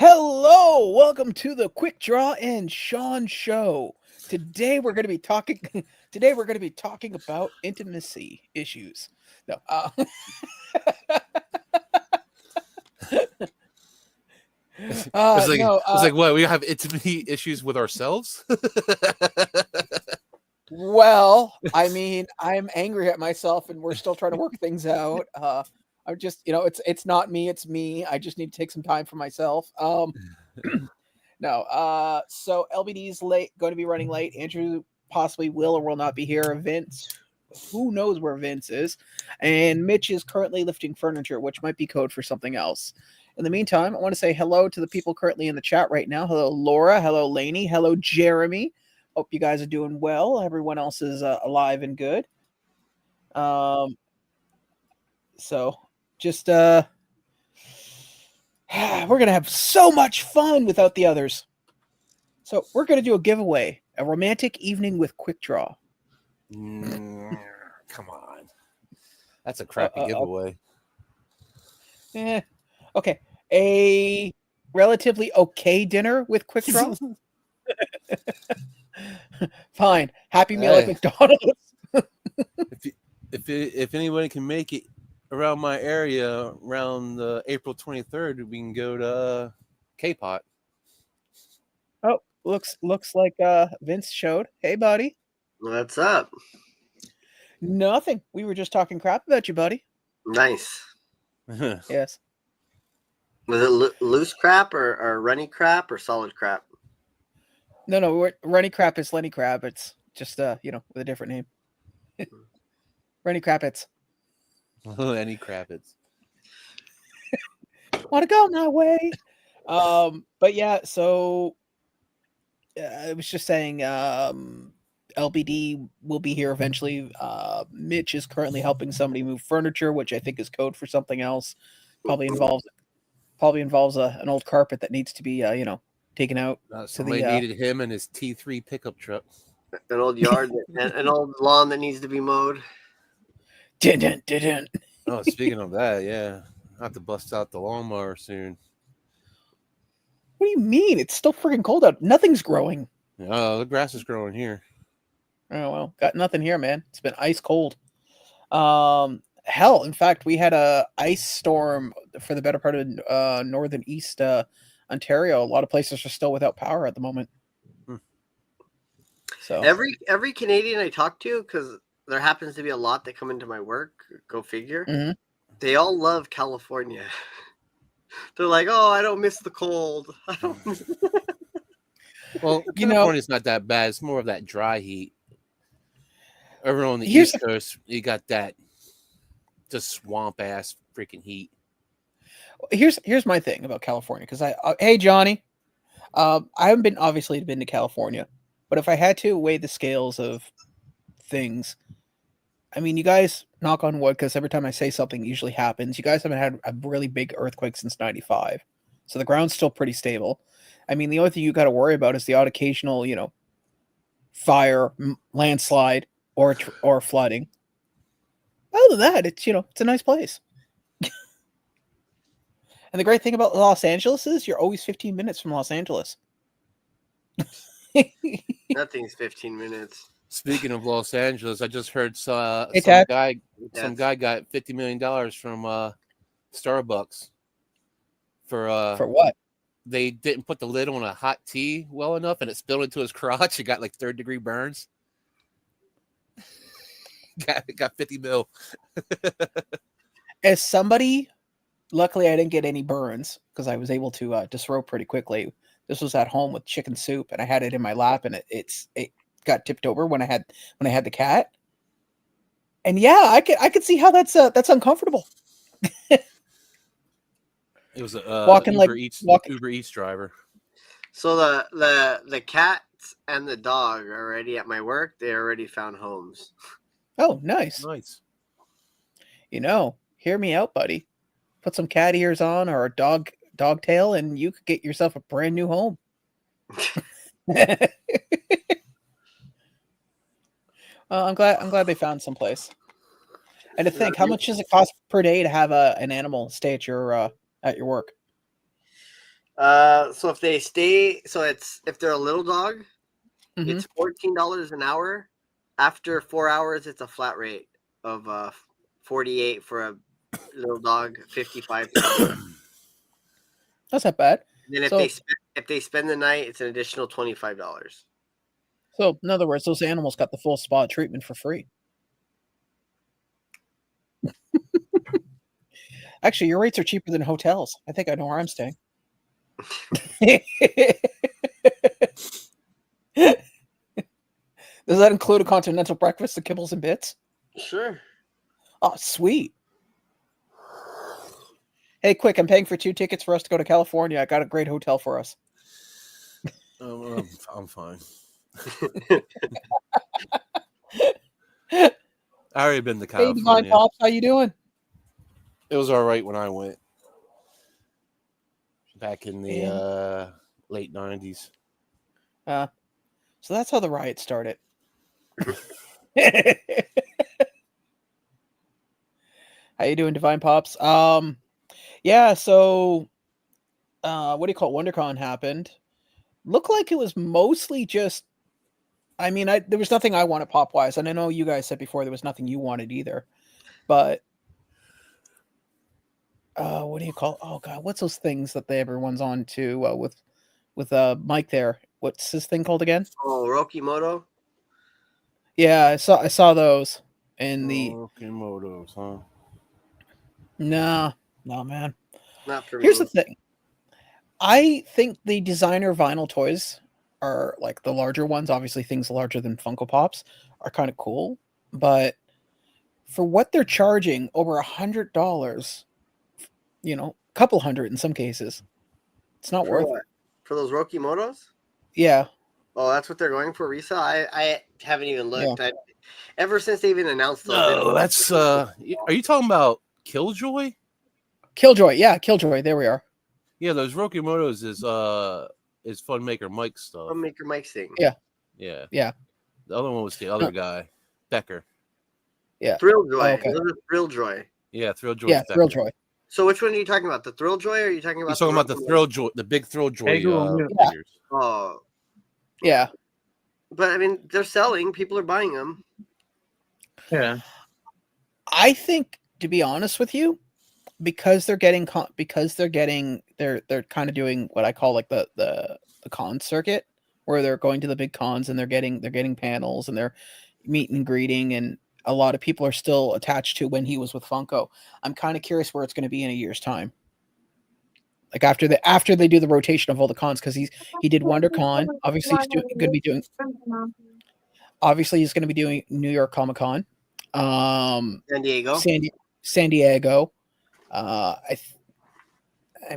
Hello, welcome to the Quickdraw and Sean show. Today we're going to be talking. Today we're going to be talking about intimacy issues. No, It's like no. it's like what we have intimacy issues with ourselves. Well, I mean, I'm angry at myself, and we're still trying to work things out. I'm just, it's not me, it's me. I just need to take some time for myself. No. So LBD's late, going to be running late. Andrew possibly will or will not be here. Vince, who knows where Vince is, and Mitch is currently lifting furniture, which might be code for something else. In the meantime, I want to say hello to the people currently in the chat right now. Hello, Laura. Hello, Lainey. Hello, Jeremy. Hope you guys are doing well. Everyone else is alive and good. So just we're gonna have so much fun without the others. So we're gonna do a giveaway, a romantic evening with Quickdraw. Come on, that's a crappy giveaway. Okay, a relatively okay dinner with Quickdraw. Fine, Happy Meal at McDonald's. if anybody can make it around my area around April 23rd, we can go to K-Pot. Oh, looks like Vince showed. Hey, buddy. What's up? Nothing. We were just talking crap about you, buddy. Nice. Yes. Was it loose crap or runny crap or solid crap? No. Runny crap is Lenny Crab. It's just with a different name. Rennie Kravitz. Lenny Kravitz. Want to go my way? But yeah. So I was just saying, LBD will be here eventually. Mitch is currently helping somebody move furniture, which I think is code for something else. Probably involves an old carpet that needs to be taken out. Somebody needed him and his T3 pickup truck. An old yard, an old lawn that needs to be mowed. Didn't. Oh, speaking of that, yeah, I have to bust out the lawnmower soon. What do you mean? It's still freaking cold out. Nothing's growing. Oh, the grass is growing here. Oh well, got nothing here, man. It's been ice cold. Hell, in fact, we had a ice storm for the better part of northern east Ontario. A lot of places are still without power at the moment. So every Canadian I talk to, because there happens to be a lot that come into my work, go figure, they all love California. They're like, oh, I don't miss the cold. Well, California's not that bad. It's more of that dry heat. Over on the East Coast, you got that just swamp ass freaking heat. Here's my thing about California, because hey Johnny, I haven't been to California, but if I had to weigh the scales of things, I mean, you guys, knock on wood, because every time I say something, it usually happens. You guys haven't had a really big earthquake since '95, so the ground's still pretty stable. I mean, the only thing you got to worry about is the odd occasional, fire, landslide, or flooding. Other than that, it's a nice place. And the great thing about Los Angeles is you're always 15 minutes from Los Angeles. Nothing's 15 minutes. Speaking of Los Angeles, I just heard some guy got $50 million from Starbucks for what? They didn't put the lid on a hot tea well enough, and it spilled into his crotch. He got like 3rd-degree burns. got 50 mil. As somebody, luckily I didn't get any burns because I was able to disrobe pretty quickly. This was at home with chicken soup, and I had it in my lap, and it got tipped over when I had the cat. And yeah, I could see how that's uncomfortable. It was a Uber Eats driver. So the cats and the dog are already at my work. They already found homes. Oh, nice. Hear me out, buddy. Put some cat ears on or a dog tail, and you could get yourself a brand new home. Well, I'm glad they found some place. And to think, how much does it cost per day to have an animal stay at your work? So if they stay, so if they're a little dog, Mhm. it's $14 an hour. After 4 hours, it's a flat rate of 48 for a little dog, 55 for a big. That's not bad. Then if they spend the night, it's an additional $25. So in other words, those animals got the full spa treatment for free. Actually, your rates are cheaper than hotels. I think I know where I'm staying. Does that include a continental breakfast, the kibbles and bits? Sure. Oh, sweet. Hey, quick, I'm paying for 2 tickets for us to go to California. I got a great hotel for us. I'm fine. I already been to Hey, Divine California. Pops, how you doing? It was all right when I went back in the late 90s. So that's how the riot started. How you doing, Divine Pops? Yeah, so what do you call it? WonderCon happened. Looked like it was mostly just, I mean, there was nothing I wanted pop-wise, and I know you guys said before there was nothing you wanted either. But what do you call? Oh God, what's those things that everyone's on to with Mike there? What's this thing called again? Oh, Rokimoto. Yeah, I saw those in the. Rokimotos, huh? No, man. Not for Here's me. the thing. I think the designer vinyl toys are like the larger ones. Obviously, things larger than Funko Pops are kind of cool, but for what they're charging, over $100, a couple hundred in some cases, it's not For worth what? it. For those Rokimotos? Yeah. Oh, that's what they're going for resale. I haven't even looked. Yeah. Ever since they even announced those. No, that's are you talking about Killjoy? Killjoy, yeah, Killjoy. There we are. Yeah, those Rokimotos is Funmaker Mike's stuff. Funmaker Mike's thing. Yeah. Yeah. Yeah. The other one was the other guy, Becker. Yeah. Thrilljoy. Oh, okay. Thrilljoy. Yeah, Thrilljoy. Yeah, Thrilljoy. So which one are you talking about? The Thrilljoy, or are you talking about? You're talking about the Thrilljoy, the big Thrilljoy figures. Oh. Yeah. But I mean, they're selling. People are buying them. Yeah. I think, to be honest with you, because they're kind of doing what I call like the con circuit, where they're going to the big cons and they're getting panels and they're meet and greeting, and a lot of people are still attached to when he was with Funko. I'm kind of curious where it's going to be in a year's time. Like after they do the rotation of all the cons, because he did WonderCon. Obviously, he's going to be doing. Obviously, he's going to be doing New York Comic Con, San Diego. San Diego. I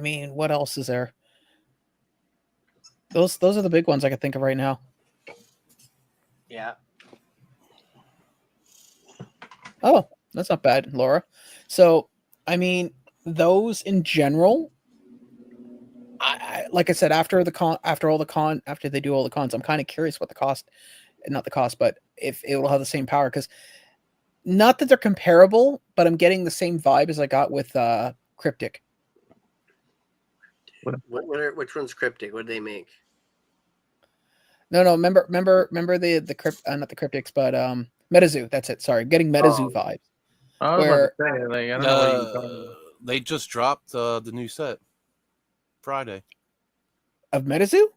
mean, what else is there? Those are the big ones I can think of right now. Yeah. Oh, that's not bad, Laura. So, I mean, those in general. Like I said, after they do all the cons, I'm kind of curious what the cost, not the cost, but if it will have the same power, because not that they're comparable, but I'm getting the same vibe as I got with Cryptic. Which one's Cryptic? What do they make? No, remember the crypt, not the Cryptics, but MetaZoo. That's it. Sorry, getting MetaZoo vibes. I was about to say, like, I don't know what you're talking about. They just dropped the new set Friday of MetaZoo.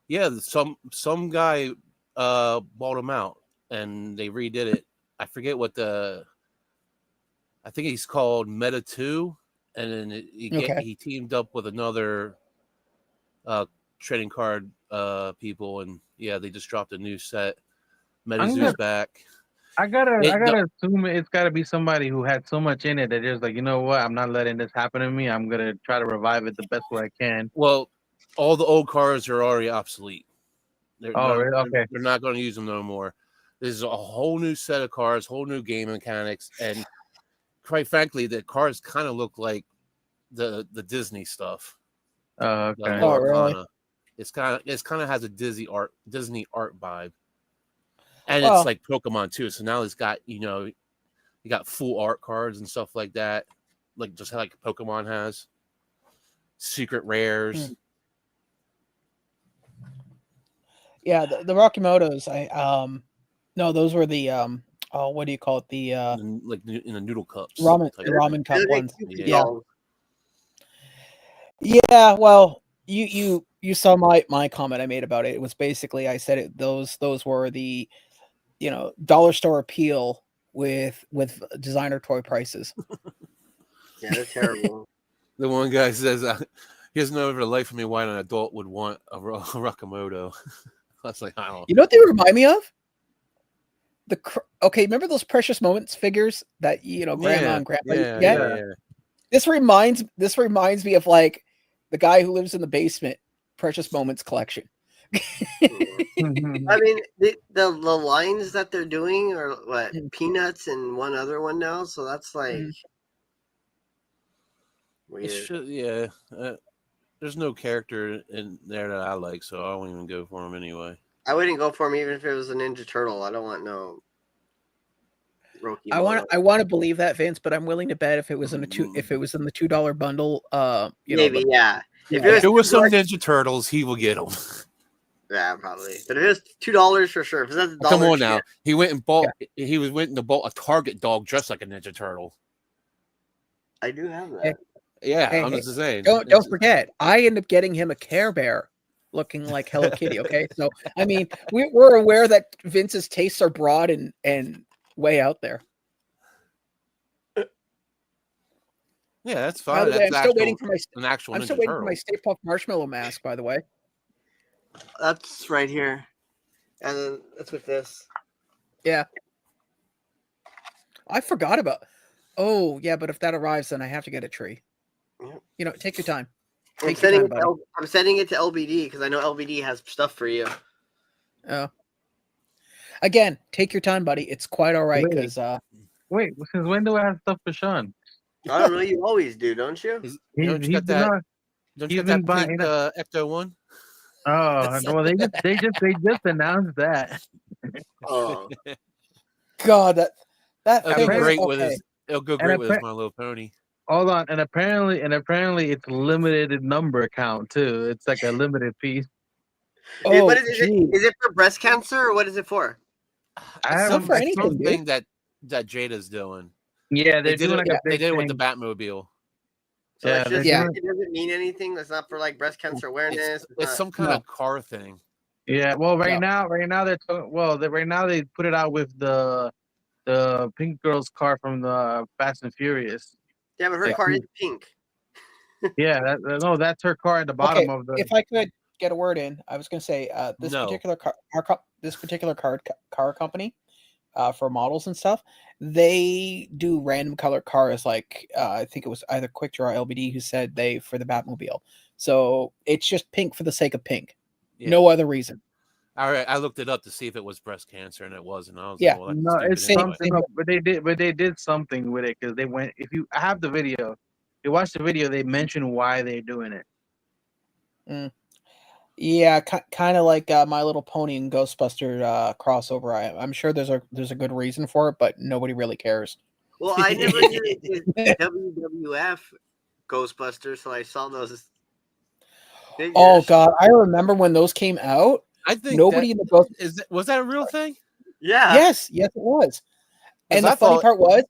Yeah, some guy bought them out and they redid it. I forget what I think he's called Meta 2, and then he teamed up with another trading card people, and yeah, they just dropped a new set. MetaZoo's back. I gotta assume it's gotta be somebody who had so much in it that just like, you know what, I'm not letting this happen to me. I'm gonna try to revive it the best way I can. Well, all the old cards are already obsolete. Really? Okay. They're not going to use them no more. This is a whole new set of cards, whole new game mechanics, and quite frankly, the cards kind of look like the Disney stuff. Okay. Oh, really? It's kind of has a Disney art vibe. And it's like Pokemon too. So now it's got, you got full art cards and stuff like that. Like just like Pokemon has. secret rares. Yeah, the Rocky Motos. No, those were the what do you call it? The Like in the noodle cups. ramen cup They're like ones. Cupid Yeah. dolls. Yeah, well, you saw my comment I made about it. It was basically I said those were the dollar store appeal with designer toy prices. Yeah, they're terrible. The one guy says he doesn't know for the life of me why an adult would want a Rakamoto. I was like, I don't. You know what they remind me of? Okay, remember those Precious Moments figures that grandma and grandpa used to get? Yeah. This reminds me of like the guy who lives in the basement Precious Moments collection. I mean, the lines that they're doing are what Peanuts and one other one now, so that's like weird. There's no character in there that I like, so I won't even go for them anyway. I wouldn't go for him even if it was a Ninja Turtle. I don't want no Rocky. I want to believe that, Vince, but I'm willing to bet if it was in the $2 bundle, maybe, yeah. If it was some Ninja Turtles, he will get them. Yeah, probably. But if it was $2 for sure, if that's $1, come on now. He went and bought. Yeah. He went and bought a Target dog dressed like a Ninja Turtle. I do have that. Yeah, I'm just saying. Don't forget, I ended up getting him a Care Bear looking like Hello Kitty. Okay, so I mean, we're aware that Vince's tastes are broad and way out there. Yeah, that's fine. By the way, I'm still waiting for my Stay Puft Marshmallow mask. By the way, that's right here, and then that's with this. Yeah, I forgot about. Oh yeah, but if that arrives, then I have to get a tree. Yep. Take your time. I'm sending it to LBD because I know LBD has stuff for you. Oh. Again, take your time, buddy. It's quite all right because wait, since when do I have stuff for Sean? I don't know. You always do, don't you? Don't you got that pink Ecto one? Oh well, they just announced that. Oh God, that'll go great with his. It'll go great with My Little Pony. Hold on, and apparently it's limited number count too. It's like a limited piece. Oh, what is it? Is it for breast cancer or what is it for? It's not for anything, something that Jada's doing. Yeah, they did it with the Batmobile. So it doesn't mean anything. That's not for like breast cancer awareness. It's some kind of car thing. Yeah, well, right now they put it out with the pink girl's car from the Fast and Furious. Yeah, but her car is pink. Yeah, that's her car at the bottom of the. If I could get a word in, I was going to say particular car company for models and stuff. They do random color cars, like I think it was either Quickdraw or LBD who said for the Batmobile. So it's just pink for the sake of pink, no other reason. All right, I looked it up to see if it was breast cancer, and it wasn't. I was like, well, no, it's something. But they did something with it because they went. I have the video, you watch the video. They mention why they're doing it. Yeah, kind of like My Little Pony and Ghostbuster crossover. I'm sure there's a good reason for it, but nobody really cares. Well, I never knew it did WWF Ghostbusters, so I saw those figures. Oh God, I remember when those came out. I think nobody in the was that a real thing? Yeah. Yes, it was. And the funny part was,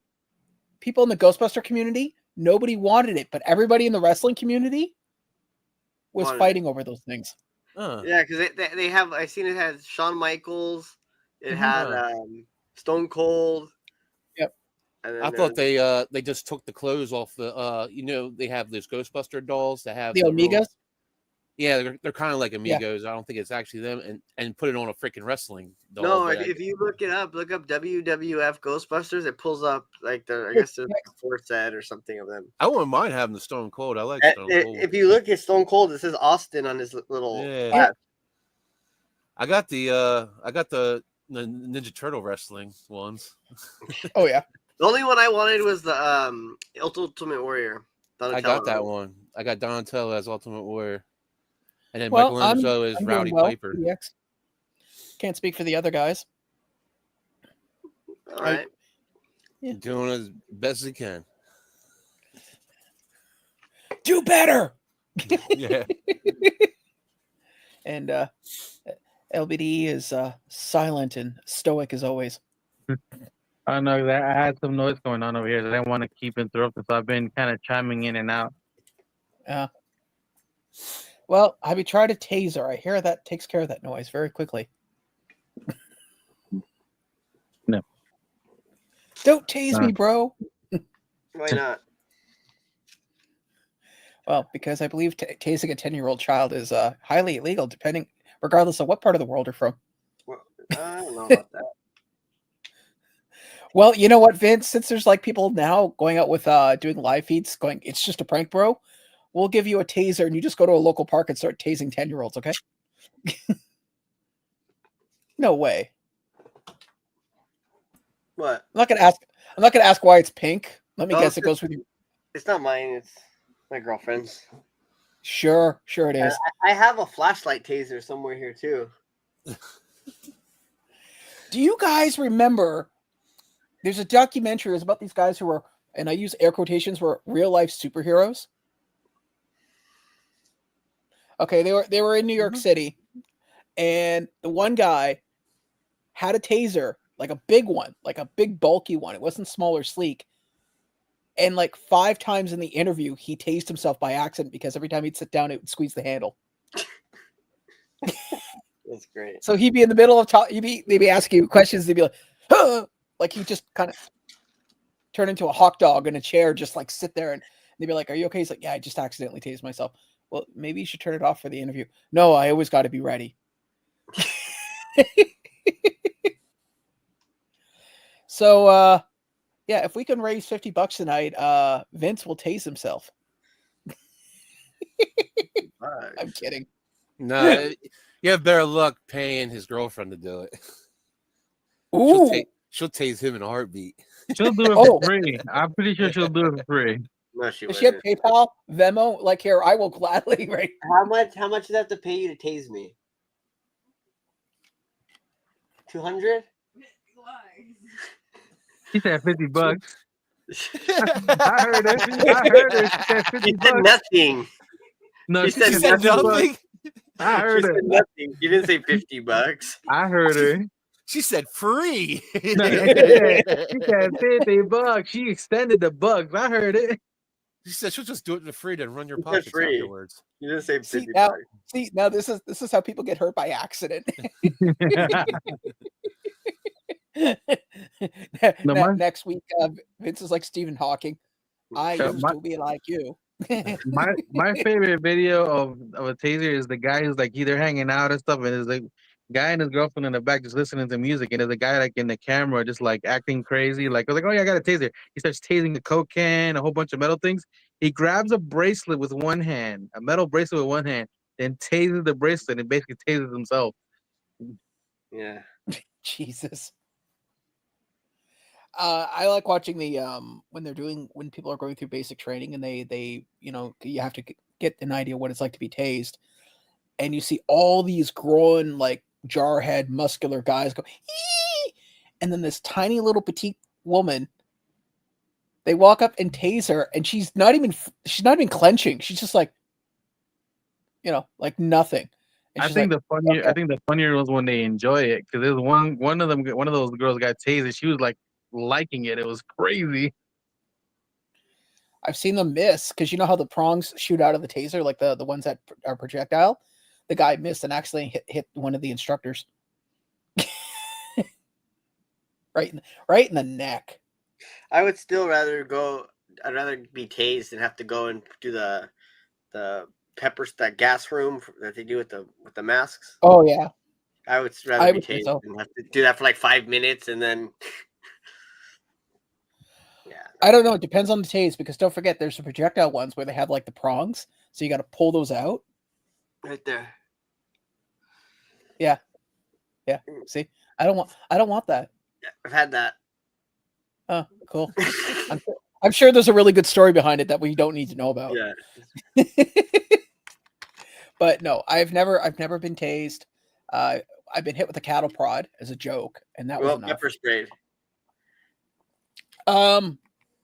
people in the Ghostbuster community, nobody wanted it, but everybody in the wrestling community was fighting over those things. Yeah, because they have. I seen it had Shawn Michaels. It had Stone Cold. Yep. I thought they just took the clothes off the. They have those Ghostbuster dolls that have the Amigas. Yeah, they're kind of like Amigos. Yeah. I don't think it's actually them, and put it on a freaking wrestling doll. No, if you look up WWF Ghostbusters, it pulls up like I guess there's like a 4 set or something of them. I wouldn't mind having the Stone Cold. I like Stone Cold. If you look at Stone Cold, it says Austin on his little. Yeah. I got the Ninja Turtle wrestling ones. Oh yeah. The only one I wanted was the Ultimate Warrior. Donatello. I got that one. I got Donatello as Ultimate Warrior. And then Michelangelo is Rowdy Piper. Can't speak for the other guys. All right. Doing as best as he can. Do better. Yeah. And LBD is silent and stoic as always. I know that I had some noise going on over here that I didn't want to keep interrupting, so I've been kind of chiming in and out. Well, have you tried a taser? I hear that takes care of that noise very quickly. No. Don't tase me, bro. Why not? Well, because I believe tasing a 10-year-old child is highly illegal, regardless of what part of the world you're from. Well, I don't know about that. Well, you know what, Vince? Since there's like people now going out with doing live feeds, going, it's just a prank, bro. We'll give you a taser, and you just go to a local park and start tasing 10-year-olds. Okay? No way. What? I'm not gonna ask why it's pink. Let me guess. It goes with you. It's not mine. It's my girlfriend's. Sure it is. I have a flashlight taser somewhere here too. Do you guys remember? There's a documentary. It's about these guys who were, and I use air quotations, were real life superheroes. Okay, they were in New York City, and the one guy had a taser, like a big one, like a big bulky one. It wasn't small or sleek. And like 5 times in the interview, he tased himself by accident because every time he'd sit down, it would squeeze the handle. That's great. So he'd be in the middle of they'd be asking you questions. They'd be like, huh! Like he just kind of turn into a hawk dog in a chair, just like sit there, and they'd be like, "Are you okay?" He's like, "Yeah, I just accidentally tased myself." Well, maybe you should turn it off for the interview. No, I always got to be ready. So, yeah, if we can raise $50 tonight, Vince will tase himself. I'm kidding. No, you have better luck paying his girlfriend to do it. Ooh. She'll tase him in a heartbeat. She'll do it for free. I'm pretty sure she'll do it for free. No, she Does she have wouldn't. PayPal, Venmo? Like, here, I will gladly. Right? How much does that have to pay you to tase me? 200? She said $50. I heard it. I heard her. She said $50. She said nothing. No, she said nothing. I heard she her. said nothing. She didn't say $50. I heard her. She said free. No, she said $50. She extended the bucks. I heard it. She said she'll just do it for free, then run your She said pockets free. afterwards. You didn't say $50. See, now this is how people get hurt by accident. Next week, Vince is like Stephen Hawking. I used to be like you. my favorite video of a taser is the guy who's like either hanging out and stuff, and there's a guy and his girlfriend in the back just listening to music, and there's a guy like in the camera just like acting crazy, like, oh yeah, I got a taser. He starts tasing a Coke can, a whole bunch of metal things. He grabs a bracelet with one hand, a metal bracelet with one hand, then tases the bracelet and basically tases himself. Yeah. Jesus. I like watching the when people are going through basic training and they you have to get an idea what it's like to be tased, and you see all these grown like jarhead muscular guys go, ee! And then this tiny little petite woman, they walk up and tase her, and she's not even clenching. She's just like, like nothing. And I think the funnier was when they enjoy it, because there's one of those girls got tased. She was like liking it. It was crazy. I've seen them miss, because you know how the prongs shoot out of the taser, like the ones that are projectile. The guy missed and accidentally hit one of the instructors. right in the neck. I would still rather be tased than have to go and do the that gas room that they do with the masks. Oh yeah. I would rather be tased and have to do that for like 5 minutes and then yeah. I don't know. It depends on the tase, because don't forget there's the projectile ones where they have like the prongs, so you got to pull those out. Right there. Yeah. See, I don't want that. Yeah, I've had that. Oh, cool. I'm sure there's a really good story behind it that we don't need to know about. Yeah. But no, I've never been tased. I've been hit with a cattle prod as a joke, and that was enough. Pepper sprayed.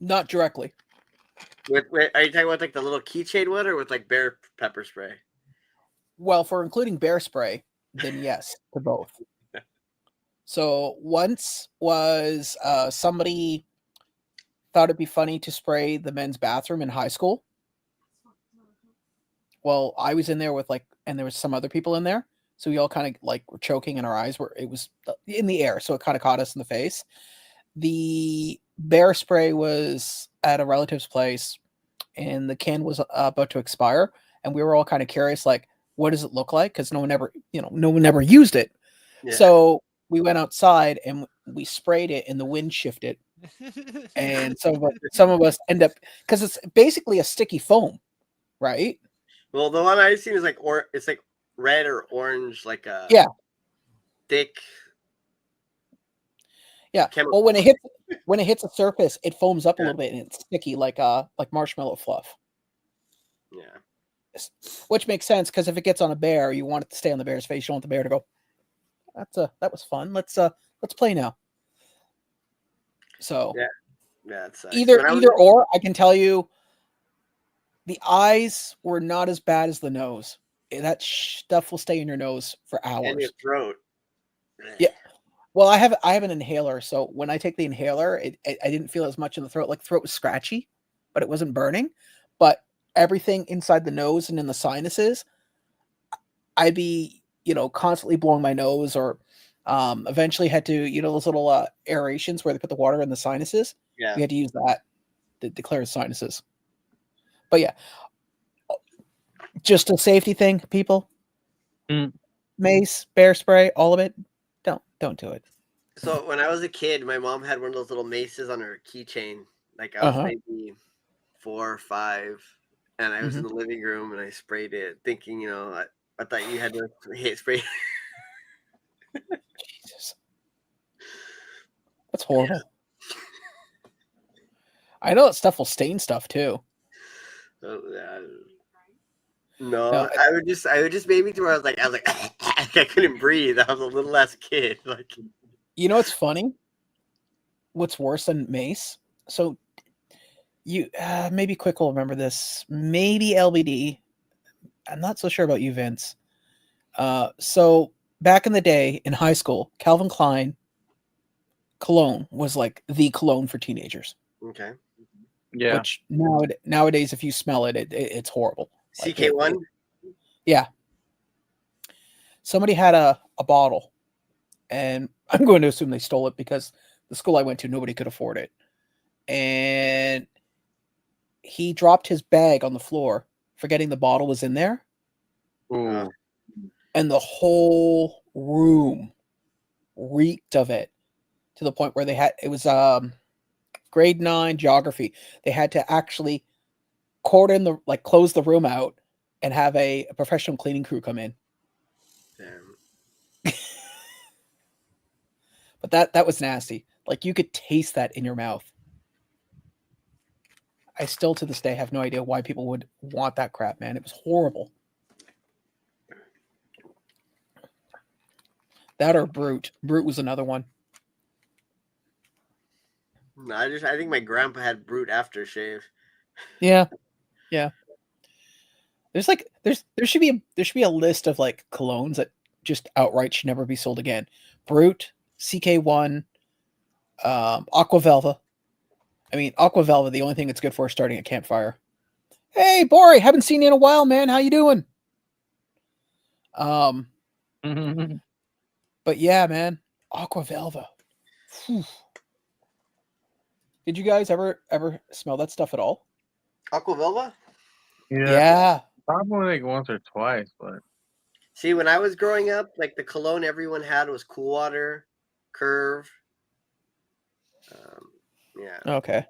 Not directly. Are you talking about like the little keychain one or with like bear pepper spray? Well, for including bear spray, then yes to both. So once was somebody thought it'd be funny to spray the men's bathroom in high school. Well, I was in there with and there was some other people in there. So we all kind of like were choking and our eyes it was in the air. So it kind of caught us in the face. The bear spray was at a relative's place and the can was about to expire. And we were all kind of curious, like, what does it look like? Because no one ever used it. Yeah. So we went outside and we sprayed it and the wind shifted. And some of us end up, because it's basically a sticky foam, right? Well, the one I've seen is like it's like red or orange, like a thick. Yeah. Chemical. Well, when it hits a surface, it foams up a little bit and it's sticky like marshmallow fluff. Yeah. Which makes sense because if it gets on a bear, you want it to stay on the bear's face. You don't want the bear to go, that was fun. Let's play now. So yeah, it's either or. I can tell you, the eyes were not as bad as the nose. That stuff will stay in your nose for hours. And your throat. Yeah. Well, I have an inhaler, so when I take the inhaler, I didn't feel as much in the throat. Like the throat was scratchy, but it wasn't burning. But everything inside the nose and in the sinuses, I'd be constantly blowing my nose, or eventually had to those little aerations where they put the water in the sinuses. Yeah, we had to use that to clear the sinuses. But yeah, just a safety thing, people. Mace, bear spray, all of it. Don't do it. So when I was a kid, my mom had one of those little maces on her keychain. Like I was maybe 4 or 5, and I was in the living room and I sprayed it, thinking, I thought you had to spray. Jesus, that's horrible. Yeah. I know that stuff will stain stuff too. No, I would just maybe to where I was like I couldn't breathe. I was a little ass kid. Like, what's funny? What's worse than mace? So you maybe Quick will remember this. Maybe LBD. I'm not so sure about you, Vince. So back in the day in high school, Calvin Klein cologne was like the cologne for teenagers. Okay. Yeah. Which nowadays, if you smell it, it's horrible. CK1? Yeah. Somebody had a bottle, and I'm going to assume they stole it because the school I went to, nobody could afford it. And he dropped his bag on the floor, forgetting the bottle was in there. Ooh. And the whole room reeked of it to the point where it was grade 9 geography. They had to actually close the room out and have a professional cleaning crew come in. Damn. But that was nasty. Like you could taste that in your mouth. I still to this day have no idea why people would want that crap, man. It was horrible. That or Brute. Brute was another one. No, I think my grandpa had Brute aftershave. Yeah. Yeah. There should be a list of like colognes that just outright should never be sold again. Brute, CK1, Aqua Velva. I mean, Aqua Velva, the only thing it's good for is starting a campfire. Hey, Bori, haven't seen you in a while, man. How you doing? But yeah, man, Aqua Velva. Whew. Did you guys ever smell that stuff at all? Aqua Velva? Yeah. Probably like once or twice, but see, when I was growing up, like the cologne everyone had was Cool Water, Curve. Yeah. Okay.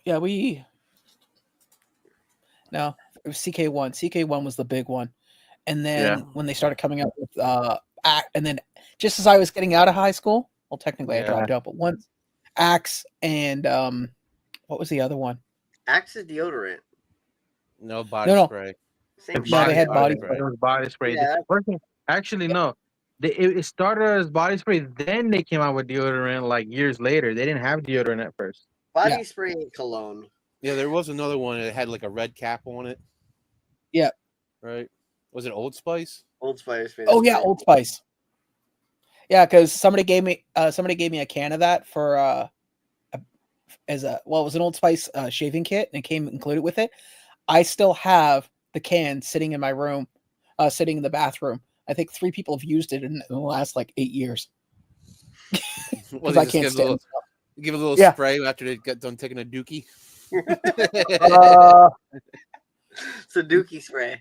Yeah, no, it was CK1. CK1 was the big one. And then when they started coming up with and then just as I was getting out of high school, well, technically I dropped out, but once Axe and what was the other one? Axe is deodorant. No body spray. Same they had body spray. It was body spray. Yeah. Actually, no. It started as body spray, then they came out with deodorant like years later. They didn't have deodorant at first. Body spray and cologne. Yeah, there was another one that had like a red cap on it. Yeah. Right. Was it Old Spice? Old Spice. Oh yeah, Old Spice. Yeah, because somebody gave me a can of that for it was an Old Spice shaving kit, and it came included with it. I still have the can sitting in my room, sitting in the bathroom. I think 3 people have used it in the last like 8 years. Because I can't stand. Give a little Yeah. spray after they get done taking a dookie. It's a dookie spray.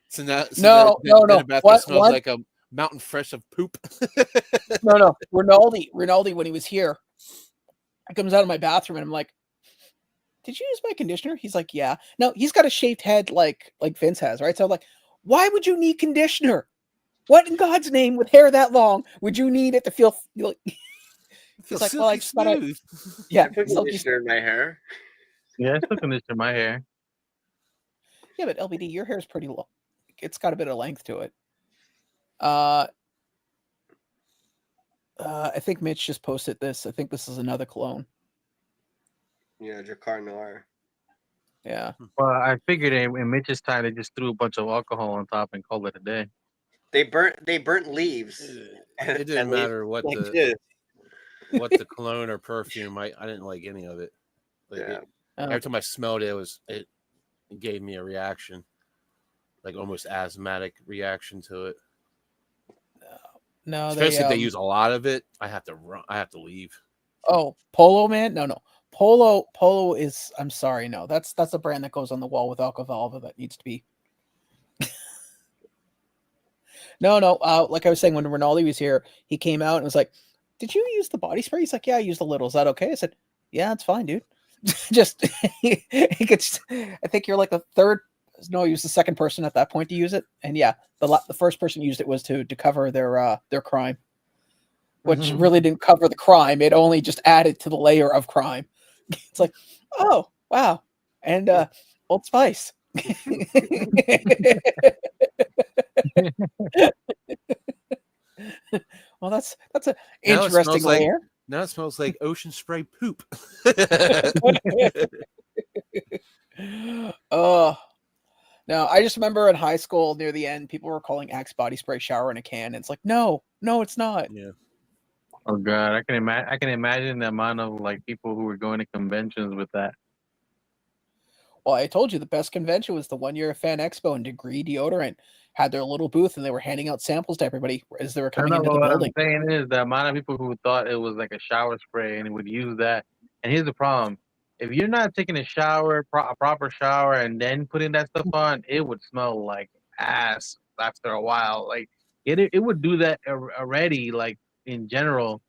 So now, No. The bathroom smells like a mountain fresh of poop. No. Rinaldi, when he was here, he comes out of my bathroom and I'm like, "Did you use my conditioner?" He's like, "Yeah." No, he's got a shaved head like Vince has, right? So I'm like, why would you need conditioner? What in God's name, with hair that long, would you need it to feel like? He's like, "Well, I just thought yeah." I put conditioner in my hair. Yeah, I put conditioner in my hair. Yeah, but LBD, your hair is pretty long. It's got a bit of length to it. I think Mitch just posted this. I think this is another Cologne. Yeah, Jacquard Noir. Yeah. Well, I figured in Mitch's time they just threw a bunch of alcohol on top and called it a day. They burnt leaves. It didn't matter what the cologne or perfume. I didn't like any of it. Like every time I smelled it, it gave me a reaction, like almost asthmatic reaction to it. No, especially if they use a lot of it. I have to run. I have to leave. Oh, Polo, man, no. Polo is. I'm sorry, no. That's a brand that goes on the wall with Alcavalva that needs to be. No. Like I was saying, when Rinaldi was here, he came out and was like, "Did you use the body spray?" He's like, "Yeah, I used a little. Is that okay?" I said, "Yeah, it's fine, dude." Just he gets. I think you're like the third. No, he was the second person at that point to use it, and yeah, the first person used it was to cover their crime, which really didn't cover the crime. It only just added to the layer of crime. It's like, oh wow, and Old Spice. Well, that's an interesting layer. Now it smells like ocean spray poop. Oh. No, I just remember in high school near the end, people were calling Axe body spray shower in a can. And it's like, no, it's not. Yeah. Oh God, I can imagine the amount of like people who were going to conventions with that. Well, I told you the best convention was the 1 year Fan Expo, and Degree Deodorant had their little booth, and they were handing out samples to everybody as they were coming into the building. What I'm saying is the amount of people who thought it was like a shower spray and would use that. And here's the problem: if you're not taking a shower, a proper shower, and then putting that stuff on, it would smell like ass after a while. Like it would do that already, like in general,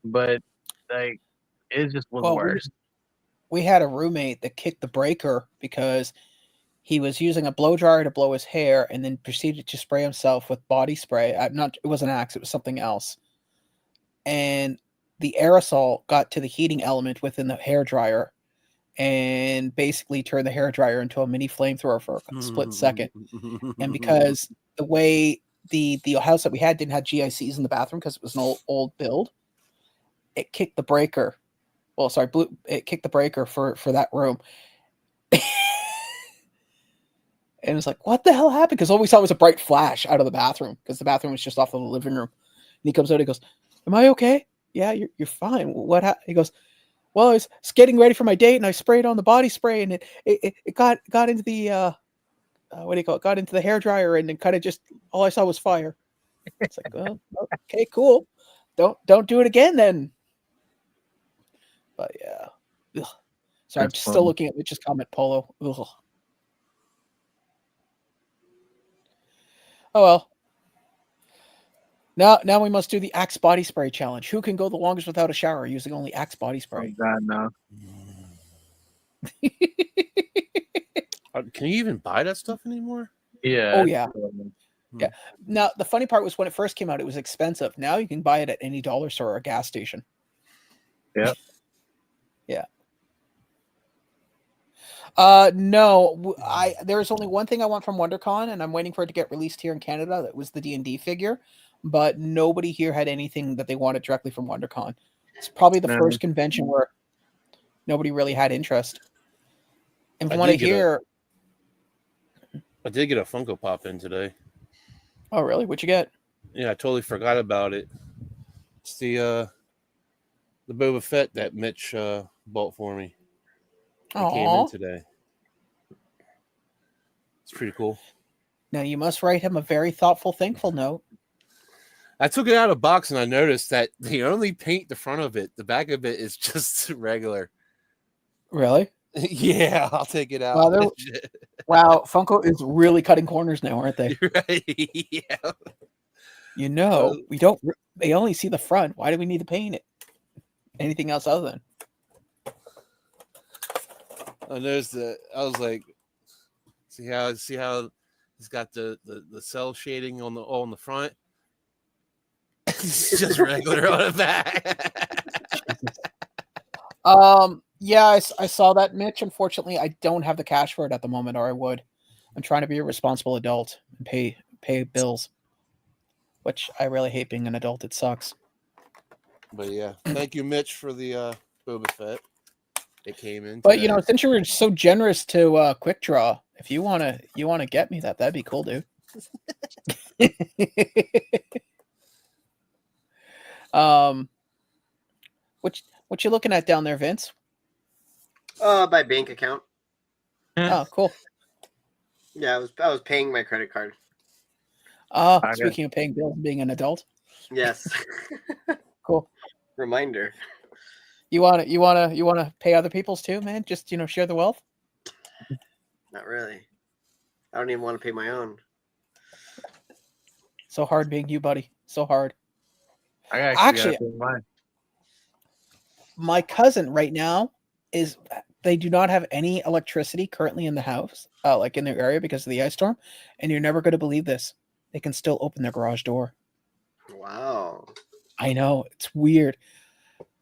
but like it just was worse. We had a roommate that kicked the breaker because he was using a blow dryer to blow his hair and then proceeded to spray himself with body spray. It wasn't Axe, it was something else. And the aerosol got to the heating element within the hair dryer and basically turned the hair dryer into a mini flamethrower for a split second. And because the way the house that we had didn't have GICs in the bathroom because it was an old build, it kicked the breaker. Well, sorry, it kicked the breaker for that room. And it was like, what the hell happened? Because all we saw was a bright flash out of the bathroom because the bathroom was just off of the living room. And he comes out, he goes, "Am I okay?" "Yeah, you're fine. What happened?" He goes, "Well, I was getting ready for my date and I sprayed on the body spray and it got into the what do you call it? Got into the hair dryer and then kind of just all I saw was fire." It's like, well, okay, cool. Don't do it again then. But yeah. Ugh. So I'm still looking at Mitch's comment, Polo. Ugh. Oh well. Now we must do the Axe body spray challenge. Who can go the longest without a shower using only Axe body spray? Oh God, no. Can you even buy that stuff anymore? Yeah. Oh yeah. Yeah. Now the funny part was when it first came out, it was expensive. Now you can buy it at any dollar store or gas station. Yeah. Yeah. No, there was only one thing I want from WonderCon, and I'm waiting for it to get released here in Canada. That was the D&D figure, but nobody here had anything that they wanted directly from WonderCon. It's probably the first convention where nobody really had interest. And I from what I did get a- hear, I did get a Funko Pop in today. oh really? What'd you get? Yeah, I totally forgot about it. It's the Boba Fett that Mitch bought for me. It came in Oh, today. It's pretty cool. now you must write him a very thoughtful, thankful note. I took it out of the box and I noticed that they only paint the front of it. The back of it is just regular. Really? Yeah, I'll take it out. Wow, wow, Funko is really cutting corners now, aren't they? You're right. Yeah. You know, we don't. They only see the front. Why do we need to paint it? Anything else other than? I noticed that. I was like, see how it's got the cell shading on the front. It's just regular on the back. Yeah, I saw that, Mitch. Unfortunately, I don't have the cash for it at the moment, or I would. I'm trying to be a responsible adult and pay bills, which I really hate being an adult. It sucks. But yeah, thank you, Mitch, for the Boba Fett. It came in. But today. you know, since you were so generous to Quickdraw, if you wanna get me that'd be cool, dude. What you looking at down there, Vince? My bank account. Oh, cool. Yeah, I was paying my credit card. Speaking of paying bills and being an adult. Yes. Cool. Reminder. You wanna pay other people's too, man? Just share the wealth. Not really. I don't even want to pay my own. So hard being you, buddy. So hard. I Actually, gotta pay mine. my cousin right now they do not have any electricity currently in the house, like in their area because of the ice storm, and you're never going to believe this. They can still open their garage door. Wow. I know, it's weird.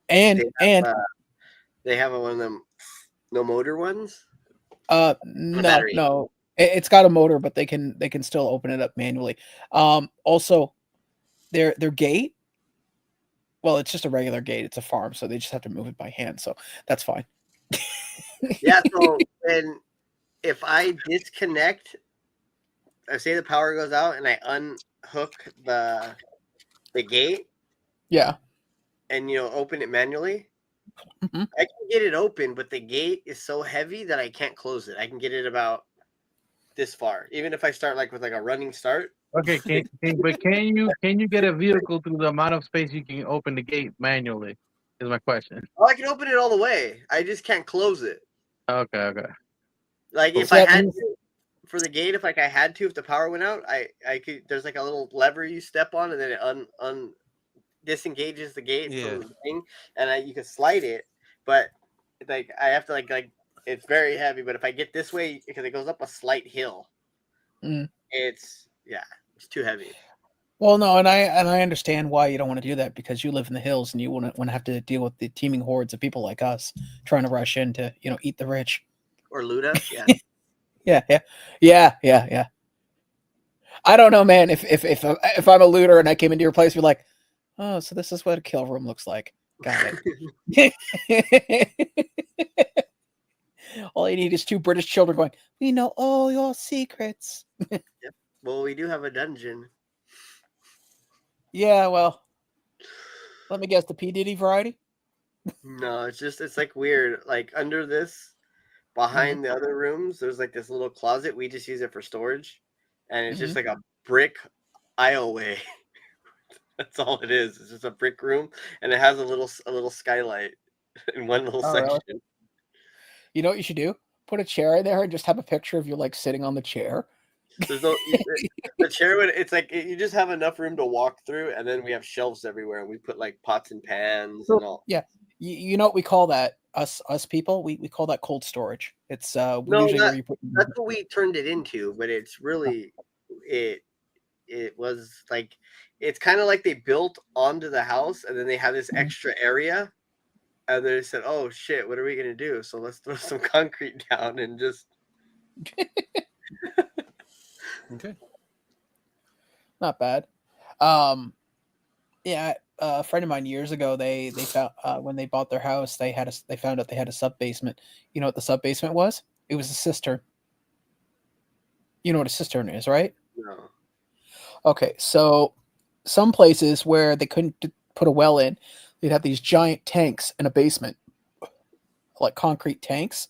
And they have one of them no motor ones. No, it's got a motor, but they can still open it up manually. Also, their gate. Well, it's just a regular gate. It's a farm, so they just have to move it by hand. So that's fine. Yeah. So if I disconnect, I say the power goes out, and I unhook the gate. Yeah. And open it manually. Mm-hmm. I can get it open, but the gate is so heavy that I can't close it. I can get it about this far, even if I start with a running start. Okay, can you get a vehicle through the amount of space you can open the gate manually? Is my question. Oh, I can open it all the way. I just can't close it. Okay. If I had to, for the gate, if I had to, if the power went out, I could. There's a little lever you step on, and then it disengages the gate from the thing, and you can slide it. But I have to it's very heavy. But if I get this way, because it goes up a slight hill, it's too heavy. Well, no, and I understand why you don't want to do that, because you live in the hills and you wouldn't want to have to deal with the teeming hordes of people like us trying to rush in to eat the rich or loot us. Yeah. I don't know, man. If I'm a looter and I came into your place, you're like, oh, so this is what a kill room looks like. Got it. All you need is two British children going, we know all your secrets. Yep. Well, we do have a dungeon. Yeah, well, let me guess, the P. Diddy variety? No, it's weird. Under this, behind the other rooms, there's this little closet. We just use it for storage. And it's just a brick aisleway. That's all it is. It's just a brick room, and it has a little skylight in one little section. Really? You know what you should do? Put a chair in there and just have a picture of you sitting on the chair. There's no the chair. It's you just have enough room to walk through, and then we have shelves everywhere, and we put pots and pans and all. Yeah, you know what we call that? Us people. We call that cold storage. It's where you put. That's what we turned it into, but it's really it was it's kind of they built onto the house, and then they have this extra area, and they said, "Oh shit, what are we gonna do? So let's throw some concrete down and just." Okay. Not bad. Yeah, a friend of mine years ago, they found when they bought their house, they found out they had a sub basement. You know what the sub basement was? It was a cistern. You know what a cistern is, right? No. Okay, so some places where they couldn't put a well in, they'd have these giant tanks in a basement, like concrete tanks,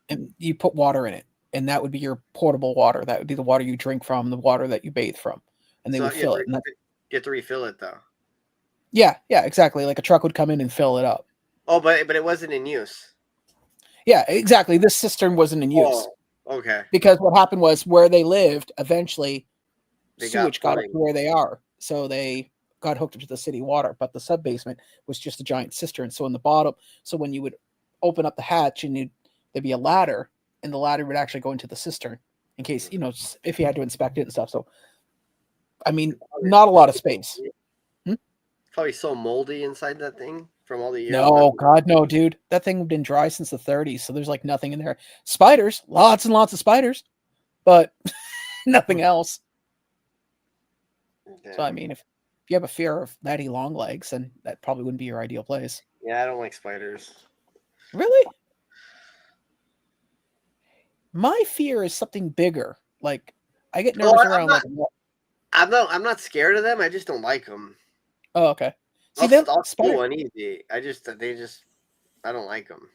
and you put water in it, and that would be your portable water. That would be the water you drink from, the water that you bathe from, and they would fill it. You have to refill it though. Yeah, exactly. Like a truck would come in and fill it up. Oh, but it wasn't in use. Yeah, exactly. This cistern wasn't in use. Oh, okay. Because what happened was where they lived, eventually sewage got up to where they are. So they got hooked up to the city water. But the sub-basement was just a giant cistern. So in the bottom, so when you would open up the hatch and there'd be a ladder, and the ladder would actually go into the cistern in case, if you had to inspect it and stuff. So, I mean, not a lot of space. Probably so moldy inside that thing from all the years. No, God, no, dude. That thing had been dry since the 30s, so there's like nothing in there. Spiders, lots and lots of spiders, but nothing else. Okay. So, I mean, if you have a fear of daddy long legs, then that probably wouldn't be your ideal place. Yeah, I don't like spiders. Really? My fear is something bigger. Like, I get nervous around. I'm not scared of them. I just don't like them. Oh, okay. See, I'll spider one easy. I don't like them.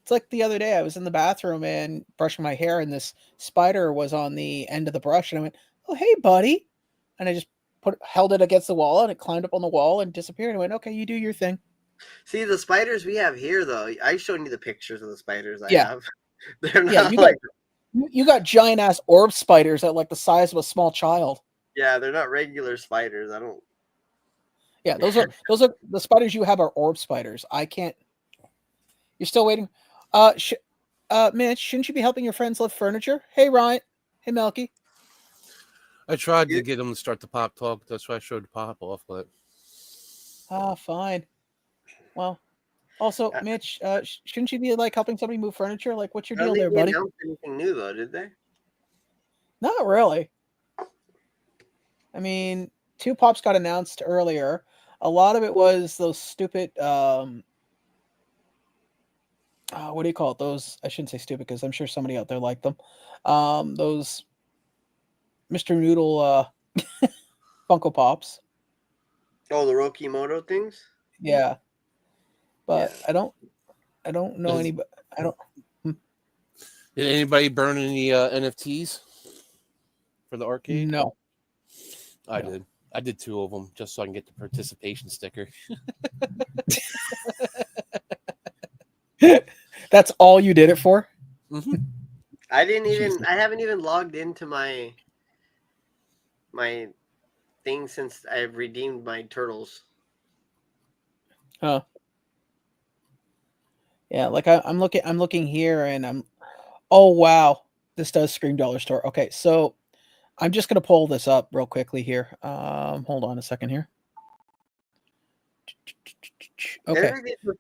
It's like the other day I was in the bathroom and brushing my hair, and this spider was on the end of the brush, and I went, "Oh, hey, buddy," and I just held it against the wall, and it climbed up on the wall and disappeared. And I went, "Okay, you do your thing." See, the spiders we have here, though, I showed you the pictures of the spiders I have. They're not you got giant ass orb spiders that like the size of a small child. Yeah, they're not regular spiders. I don't. Yeah, those are the spiders you have are orb spiders. I can't. You're still waiting. Mitch, shouldn't you be helping your friends lift furniture? Hey, Ryan. Hey, Melky. I tried to get them to start the pop talk. That's why I showed the pop off, but. Fine. Well, also, Mitch, shouldn't you be like helping somebody move furniture? Like, what's your deal there, buddy? They didn't announce anything new, though, did they? Not really. I mean, 2 pops got announced earlier. A lot of it was those stupid, what do you call it? Those, I shouldn't say stupid because I'm sure somebody out there liked them. Those Mr. Noodle Funko Pops. Oh, the Rokimoto things? Yeah. But yeah. I don't know anybody. I don't. Did anybody burn any NFTs for the arcade? No. I did. I did 2 of them just so I can get the participation sticker. That's all you did it for? Mm-hmm. I haven't even logged into my thing since I've redeemed my turtles. Huh. Yeah, like I'm looking here and oh wow, this does scream dollar store. Okay, so I'm just gonna pull this up real quickly here. Hold on a second here. Okay.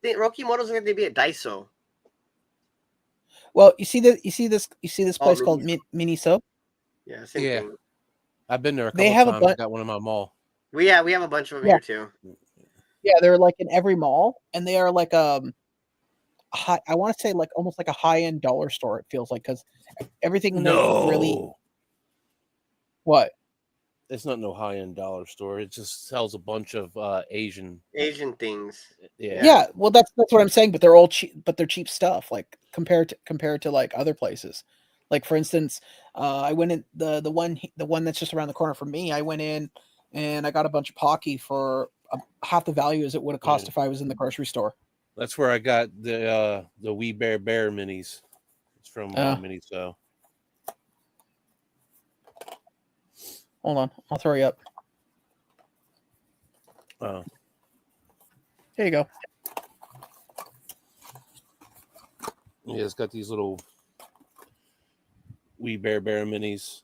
Rokimoto's going to be at Daiso. Well, you see this place called Miniso? Yeah, same thing. I've been there a couple times. I got one in my mall. We have a bunch of them here too. Yeah, they're like in every mall, and they are like I want to say like almost like a high-end dollar store. It feels like because everything in there is really. What? It's not no high-end dollar store. It just sells a bunch of Asian things. Yeah. Yeah. Well, that's what I'm saying. But they're all cheap. But they're cheap stuff. Like compared to like other places. Like for instance, I went in the one that's just around the corner from me. I went in and I got a bunch of Pocky for half the value as it would have cost if I was in the grocery store. That's where I got the We Bear minis. It's from Miniso. Hold on, I'll throw you up. Oh. There you go. Yeah, it's got these little We Bear minis.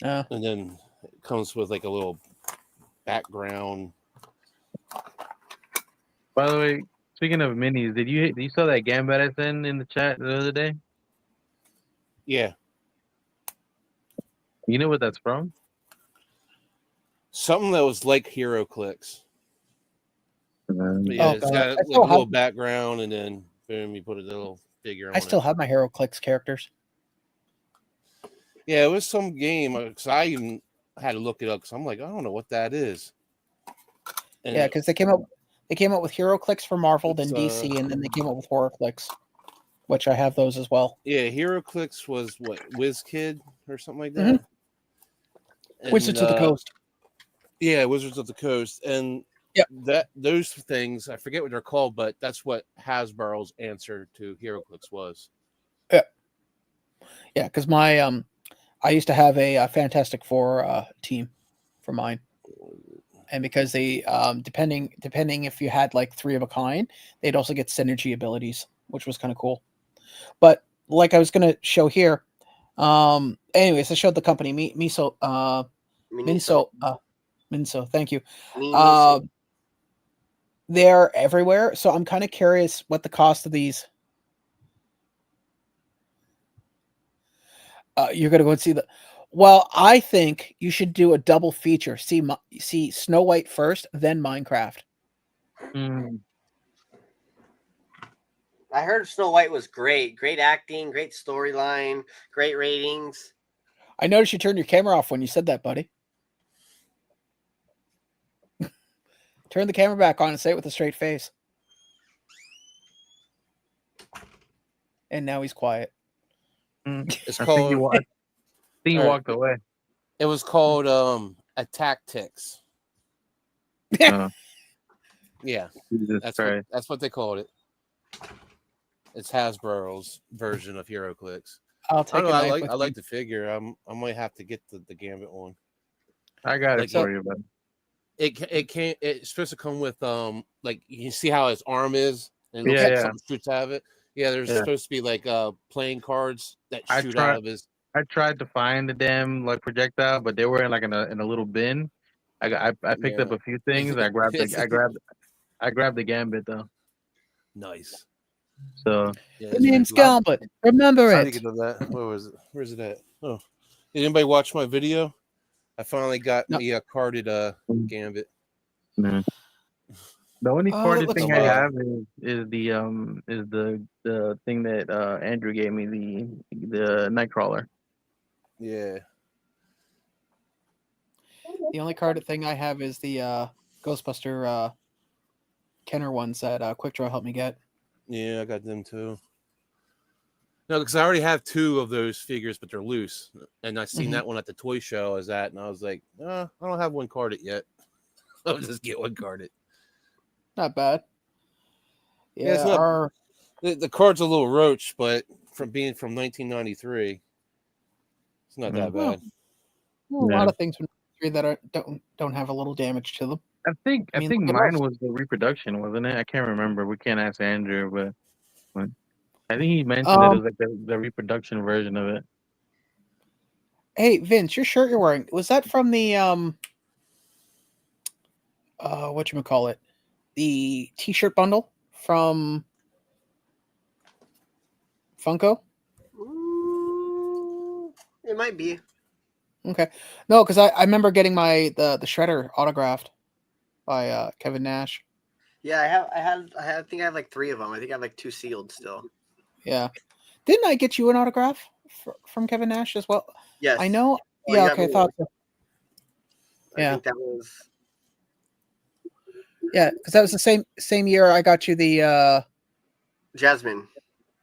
And then it comes with like a little background. By the way, speaking of minis, did you saw that Gambit I sent in the chat the other day? Yeah. You know what that's from? Something that was like Hero Clicks. Yeah, it's got a little background, and then boom, you put a little figure. I still have my HeroClix characters. Yeah, it was some game because I even had to look it up because I'm like, I don't know what that is. And yeah, because they came up with HeroClix for Marvel, then it's, DC, and then they came up with HorrorClix, which I have those as well. Yeah, HeroClix was what, WizKid or something like that. And, Wizards of the Coast. Yeah, Wizards of the Coast, and those things I forget what they're called, but that's what Hasbro's answer to HeroClix was. Yeah, because my I used to have a Fantastic Four team for mine, and because they depending if you had like 3 of a kind, they'd also get synergy abilities, which was kind of cool. But like I was gonna show here, anyways, I showed the company Minso. Thank you. They're everywhere, so I'm kind of curious what the cost of these. You're gonna go and see the. Well, I think you should do a double feature. See Snow White first, then Minecraft. I heard Snow White was great. Great acting, great storyline, great ratings. I noticed you turned your camera off when you said that, buddy. Turn the camera back on and say it with a straight face. And now he's quiet. It's called. I think he walked away. It was called Attack Ticks. Yeah, that's what they called it. It's Hasbro's version of HeroClix. I'll take it. I like the figure. I might have to get the Gambit one. I got it for you, but it's supposed to come with like you see how his arm is and it looks like something shoots out of it. Yeah, there's supposed to be like playing cards that shoot out of his. I tried to find the damn like projectile, but they were in a little bin. I picked up a few things. I grabbed the Gambit though. Nice. So the name's Gambit. Remember I it. didn't get to that. Where was it? Where's it at? Oh, did anybody watch my video? I finally got me a carded Gambit. No. The only carded thing I have is the thing that Andrew gave me, the Nightcrawler. Yeah. The only carded thing I have is the Ghostbuster Kenner ones that Quickdraw helped me get. Yeah, I got them too. No, because I already have 2 of those figures, but they're loose. And I seen that one at the toy show I was at, and I was like, I don't have one carded yet. I'll just get one carded. Not bad. Yeah, it's not, the card's a little roach, but from being from 1993, it's not that bad. Well, a lot of things from 1993 that don't have a little damage to them. I think mine was the reproduction, wasn't it? I can't remember. We can't ask Andrew, but I think he mentioned that it was like the reproduction version of it. Hey, Vince, your shirt you're wearing, was that from the whatchamacallit? The t-shirt bundle from Funko? It might be. Okay. No, because I remember getting the Shredder autographed by Kevin Nash. Yeah, I think I have like 3 of them. I think I have like 2 sealed still. Yeah. Didn't I get you an autograph from Kevin Nash as well? Yes. I know. Oh, yeah, okay, I thought so. I think that was... Yeah, because that was the same year I got you the... Jasmine.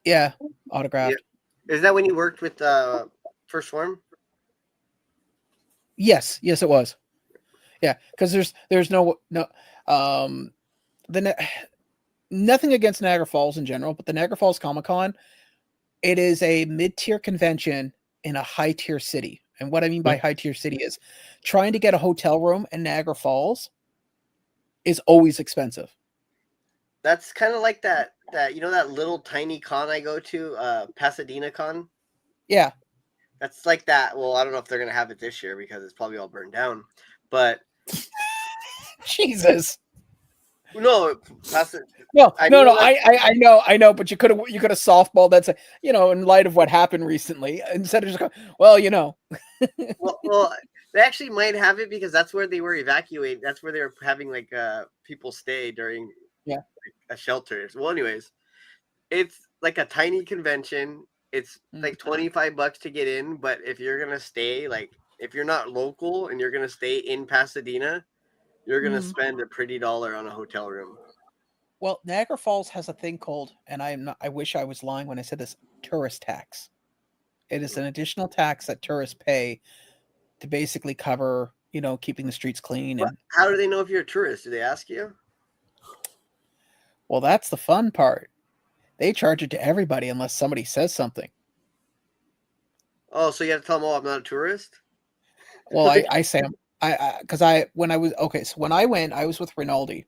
Yeah, autographed. Yeah. Is that when you worked with First Swarm? Yes, it was. Yeah, because there's nothing against Niagara Falls in general, but the Niagara Falls Comic-Con, it is a mid-tier convention in a high-tier city. And what I mean by high-tier city is trying to get a hotel room in Niagara Falls is always expensive. That's kind of like that that little tiny con I go to, Pasadena Con? Yeah. That's like that. Well, I don't know if they're going to have it this year because it's probably all burned down. But Jesus. No, I know, but you could have softballed that. In light of what happened recently, instead of just going, well, well, they actually might have it because that's where they were evacuated. That's where they were having people stay during a shelter. Well, anyways, it's like a tiny convention. It's like $25 to get in, but if you're gonna stay, like if you're not local and you're gonna stay in Pasadena, you're gonna spend a pretty dollar on a hotel room. Well, Niagara Falls has a thing called, and I wish I was lying when I said this, tourist tax. It is an additional tax that tourists pay to basically cover, keeping the streets clean. But And how do they know if you're a tourist? Do they ask you? well, that's the fun part. They charge it to everybody unless somebody says something. Oh, so you have to tell them, "Oh, I'm not a tourist." Well, I say, because when I went, I was with Rinaldi,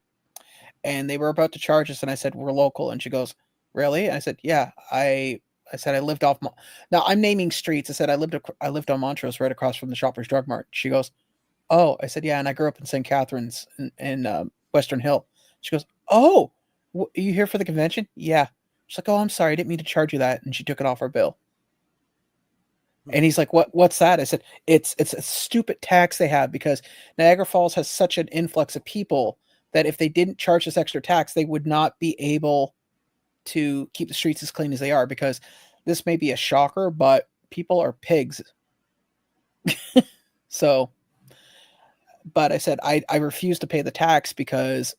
and they were about to charge us, and I said, we're local. And she goes, really? And I said, yeah. I said, I lived off. Now I'm naming streets. I said, I lived on Montrose right across from the Shoppers Drug Mart. She goes, oh. I said, yeah. And I grew up in St. Catharines in Western Hill. She goes, oh, are you here for the convention? Yeah. She's like, oh, I'm sorry. I didn't mean to charge you that. And she took it off our bill. And he's like, what's that? I said, it's a stupid tax they have because Niagara Falls has such an influx of people that if they didn't charge this extra tax, they would not be able to keep the streets as clean as they are, because this may be a shocker, but people are pigs. So, but I said, I refuse to pay the tax because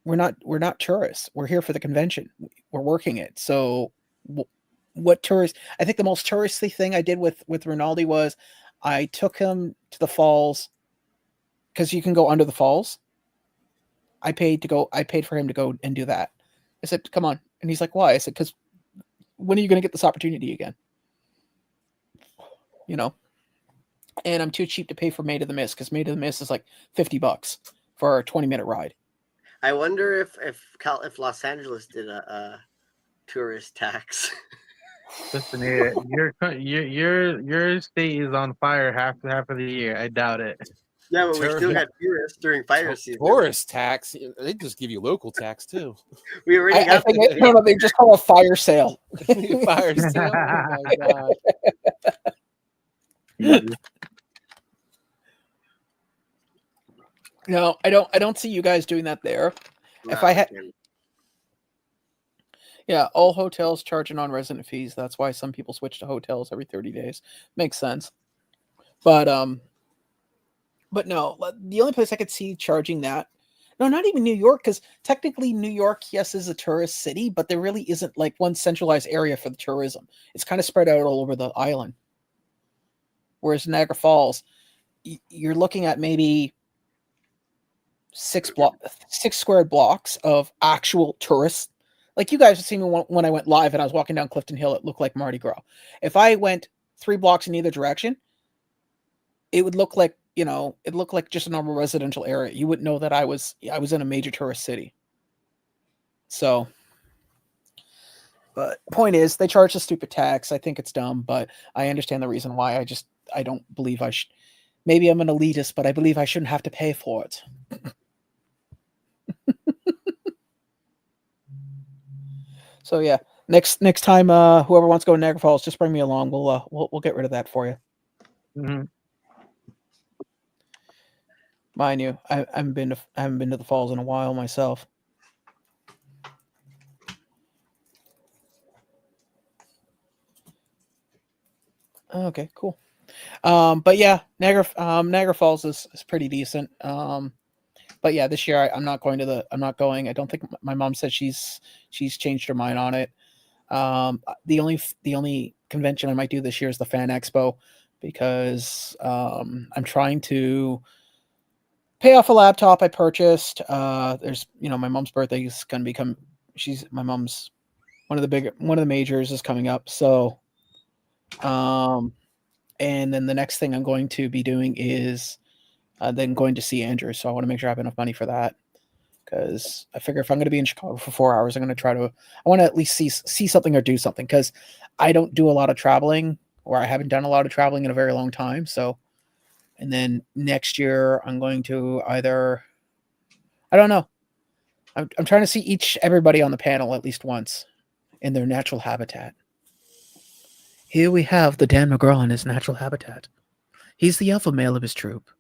we're not tourists. We're here for the convention. We're working it. So what tourist, I think the most touristy thing I did with Rinaldi was I took him to the falls because you can go under the falls. I paid for him to go and do that. I said, come on. And he's like, why? I said, because when are you going to get this opportunity again? And I'm too cheap to pay for Maid of the Mist because Maid of the Mist is like $50 for a 20-minute ride. I wonder if Los Angeles did a tourist tax. Listen here, your state is on fire half of the year. I doubt it. Yeah, but we still got tourists during fire season. Tourist tax? They just give you local tax too. We already got. No, they just call it a fire sale. Fire sale. Oh my god. No, I don't see you guys doing that there. If I had, yeah, all hotels charge a non-resident fees. That's why some people switch to hotels every 30 days. Makes sense. But no, the only place I could see charging that, no, not even New York, because technically New York, yes, is a tourist city, but there really isn't like one centralized area for the tourism. It's kind of spread out all over the island. Whereas Niagara Falls, you're looking at maybe 6 squared blocks of actual tourists. Like you guys have seen me when I went live and I was walking down Clifton Hill, it looked like Mardi Gras. If I went 3 blocks in either direction, it would look like, it looked like just a normal residential area. You wouldn't know that I was in a major tourist city. So, but point is, they charge a stupid tax. I think it's dumb, but I understand the reason why. I don't believe I should. Maybe I'm an elitist, but I believe I shouldn't have to pay for it. So yeah, next time, whoever wants to go to Niagara Falls, just bring me along. We'll get rid of that for you. Mm-hmm. Mind you, I haven't been to the falls in a while myself. Okay, cool. But yeah, Niagara Falls is pretty decent. But yeah, this year I'm not going. I don't think my mom said she's changed her mind on it. The only convention I might do this year is the Fan Expo, because I'm trying to pay off a laptop I purchased. There's my mom's birthday is going to become. My mom's one of the majors is coming up. So, and then the next thing I'm going to be doing is then going to see Andrew. So I want to make sure I have enough money for that, because I figure if I'm going to be in Chicago for 4 hours, I want to at least see something or do something, because I don't do a lot of traveling, or I haven't done a lot of traveling in a very long time. So, and then next year I'm going to I don't know. I'm trying to see everybody on the panel at least once in their natural habitat. Here we have the Dan McGraw in his natural habitat. He's the alpha male of his troop.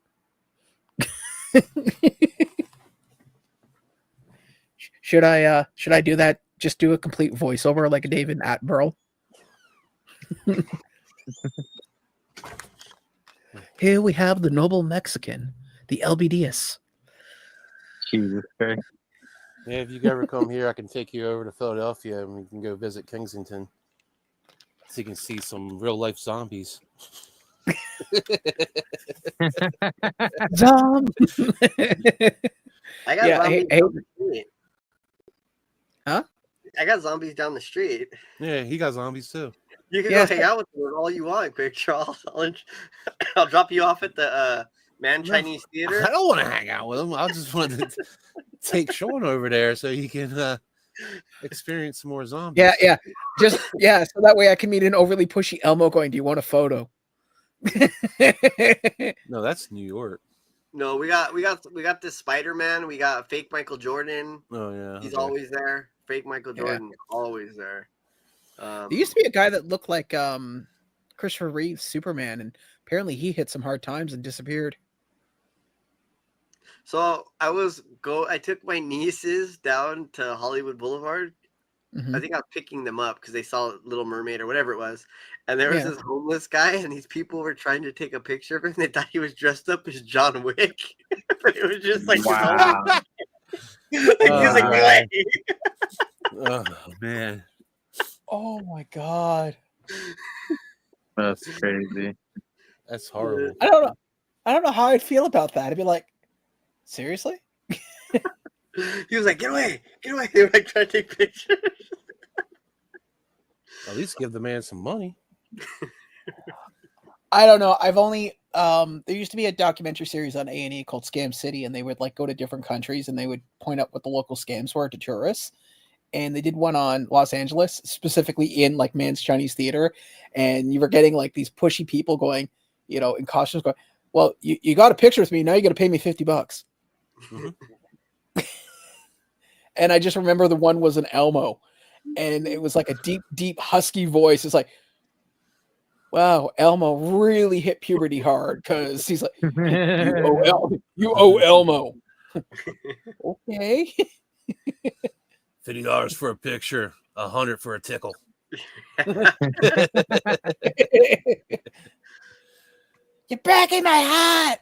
Should I do that just do a complete voiceover like a David Attenborough. Here we have the noble Mexican, the LBDS. Jesus Christ. Yeah, if you ever come here, I can take you over to Philadelphia and we can go visit Kensington, so you can see some real life zombies. I got Yeah, zombies hey, down the street. Huh? I got zombies down the street. Yeah, he got zombies too. You can Yeah, go hang out with them all you want, Quickdraw. I'll drop you off at the Chinese Theater. I don't want to hang out with him. I just want to take Sean over there so he can experience some more zombies. Yeah. Just so that way I can meet an overly pushy Elmo going, "Do you want a photo?" No, that's New York. No, we got this Spider-Man. We got fake Michael Jordan. Oh yeah, He's always there. Fake Michael Jordan, always there. There used to be a guy that looked like Christopher Reeve's Superman, and apparently he hit some hard times and disappeared. So I took my nieces down to Hollywood Boulevard. Mm-hmm. I think I was picking them up because they saw Little Mermaid or whatever it was. And there was this homeless guy, and these people were trying to take a picture of him. They thought he was dressed up as John Wick. But it was just like, wow. Oh man. Oh my god. That's crazy. That's horrible. I don't know how I'd feel about that. I'd be like, seriously? He was like, get away. They were like trying to take pictures. At least give the man some money. I don't know. I've only there used to be a documentary series on A&E called Scam City, and they would like go to different countries and they would point out what the local scams were to tourists. And they did one on Los Angeles, specifically in like Man's Chinese Theater, and you were getting like these pushy people going, you know, in costumes going, "Well, you got a picture with me, now you got to pay me $50." Mm-hmm. And I just remember the one was an Elmo, and it was like a deep husky voice. It's like, wow, Elmo really hit puberty hard because he's like, you owe Elmo. Okay. $50 for a picture, $100 for a tickle. You're breaking my heart.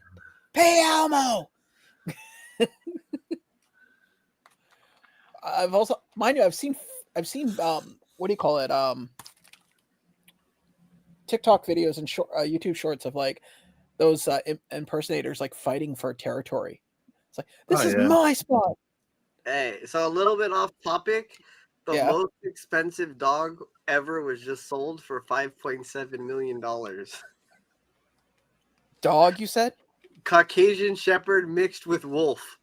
Pay Elmo. I've also, mind you, I've seen what do you call it? TikTok videos and YouTube shorts of like those impersonators like fighting for territory. It's like, this is my spot. Hey, so a little bit off topic. The most expensive dog ever was just sold for $5.7 million. Dog, you said? Caucasian Shepherd mixed with wolf.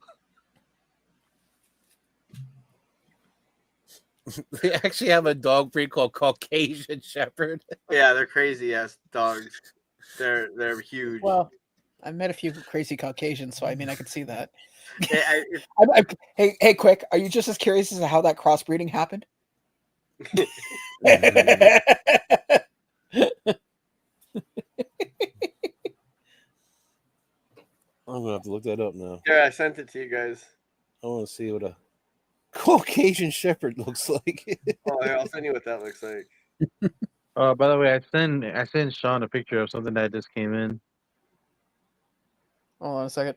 They actually have a dog breed called Caucasian Shepherd. Yeah, they're crazy ass dogs. They're huge. Well, I've met a few crazy Caucasians, so I mean, I could see that. Hey, hey, quick! Are you just as curious as to how that crossbreeding happened? I'm gonna have to look that up now. Yeah, I sent it to you guys. I want to see what a Caucasian Shepherd looks like. Oh, I'll send you what that looks like. By the way, I sent Sean a picture of something that just came in. Hold on a second.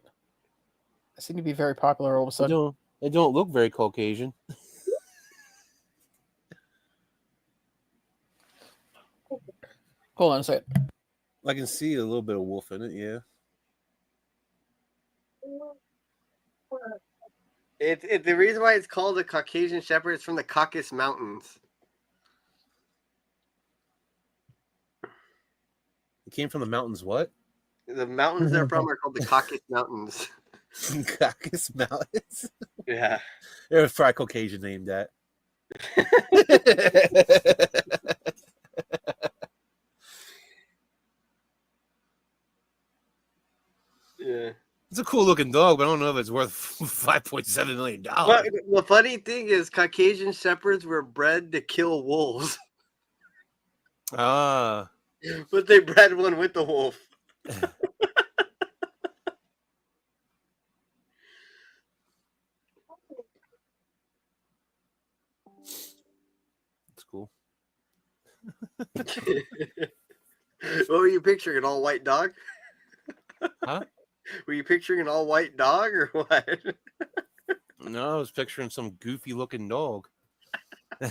I seem to be very popular all of a sudden. They don't look very Caucasian. Hold on a second. I can see a little bit of wolf in it, yeah. The reason why it's called a Caucasian Shepherd is from the Caucasus Mountains. It came from the mountains, what? The mountains they're from are called the Caucasus Mountains. Caucasus Mountains? Yeah. There's probably Caucasian named that. Yeah. It's a cool looking dog, but I don't know if it's worth $5.7 million. But the funny thing is, Caucasian Shepherds were bred to kill wolves. Ah. But they bred one with the wolf. What were you picturing? An all white dog? Huh? Were you picturing an all white dog or what? No, I was picturing some goofy looking dog. I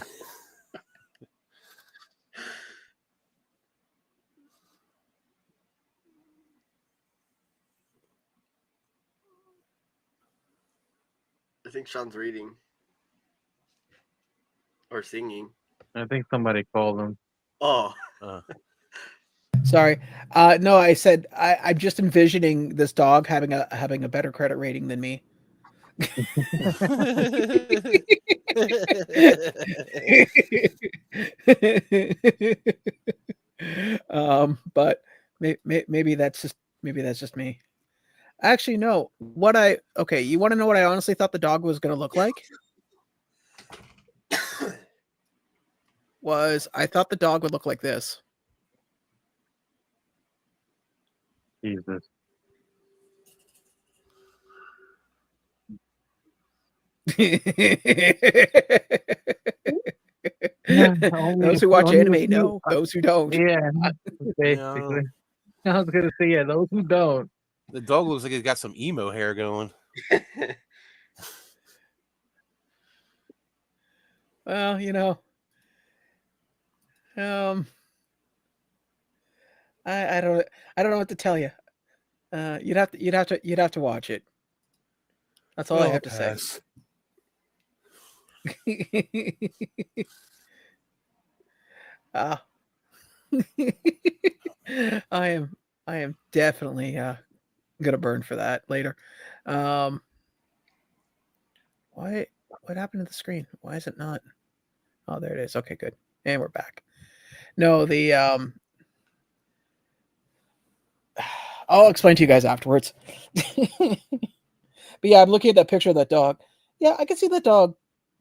think Sean's reading or singing. I think somebody called him. Oh, Sorry. No, I said I'm just envisioning this dog having a better credit rating than me. But maybe that's just me. Actually, no. Okay, you want to know what I honestly thought the dog was going to look like? I thought the dog would look like this. Jesus. Those who watch anime know. Those who don't. Yeah, basically. I was gonna say, yeah, those who don't. The dog looks like he's got some emo hair going. Well, I don't know what to tell you. You'd have to watch it. That's all I have to say. I am definitely gonna burn for that later. What happened to the screen? Why is it not? Oh, there it is. Okay, good. And we're back. No, I'll explain to you guys afterwards. But yeah, I'm looking at that picture of that dog. Yeah, I can see that dog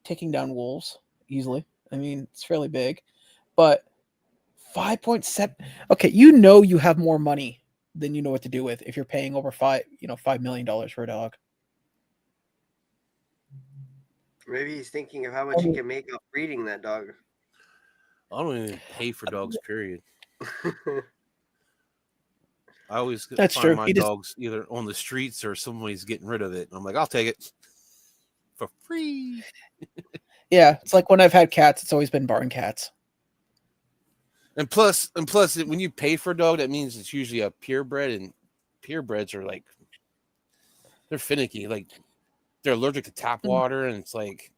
taking down wolves easily. I mean, it's fairly big, but 5.7. Okay, you have more money than you know what to do with if you're paying over $5 million for a dog. Maybe he's thinking of how much he can make off breeding that dog. I don't even pay for dogs, period. I always find my dogs either on the streets or somebody's getting rid of it. I'm like, I'll take it for free. Yeah, it's like when I've had cats, it's always been barn cats. And plus, when you pay for a dog, that means it's usually a purebred, and purebreds are like, they're finicky. Like, they're allergic to tap water, and it's like,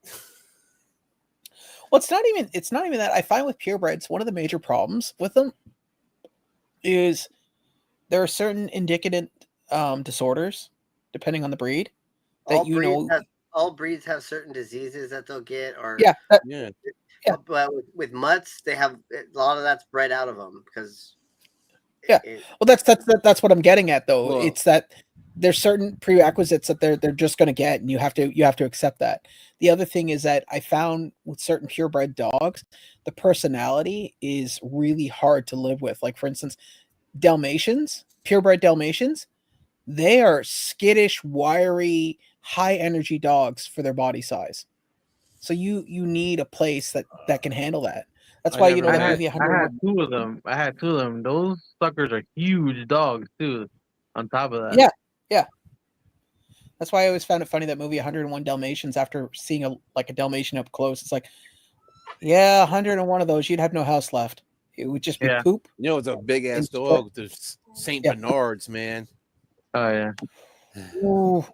well, it's not even that. I find with purebreds, one of the major problems with them is there are certain indicative disorders, depending on the breed, that all breeds have certain diseases that they'll get, or yeah. But with mutts, they have a lot of that's bred out of them because. Yeah, well, that's what I'm getting at, though. Well, it's that there's certain prerequisites that they're just going to get, and you have to accept that. The other thing is that I found with certain purebred dogs, the personality is really hard to live with. Like, for instance, Dalmatians, purebred Dalmatians, they are skittish, wiry, high energy dogs for their body size. So you need a place that can handle that. That's why that movie. I had two of them. Those suckers are huge dogs too. On top of that, yeah. That's why I always found it funny that movie 101 Dalmatians. After seeing a Dalmatian up close, it's like, yeah, 101 of those, you'd have no house left. It would just be poop. It's a big ass dog. There's Saint Bernards, man. Oh yeah. Ooh.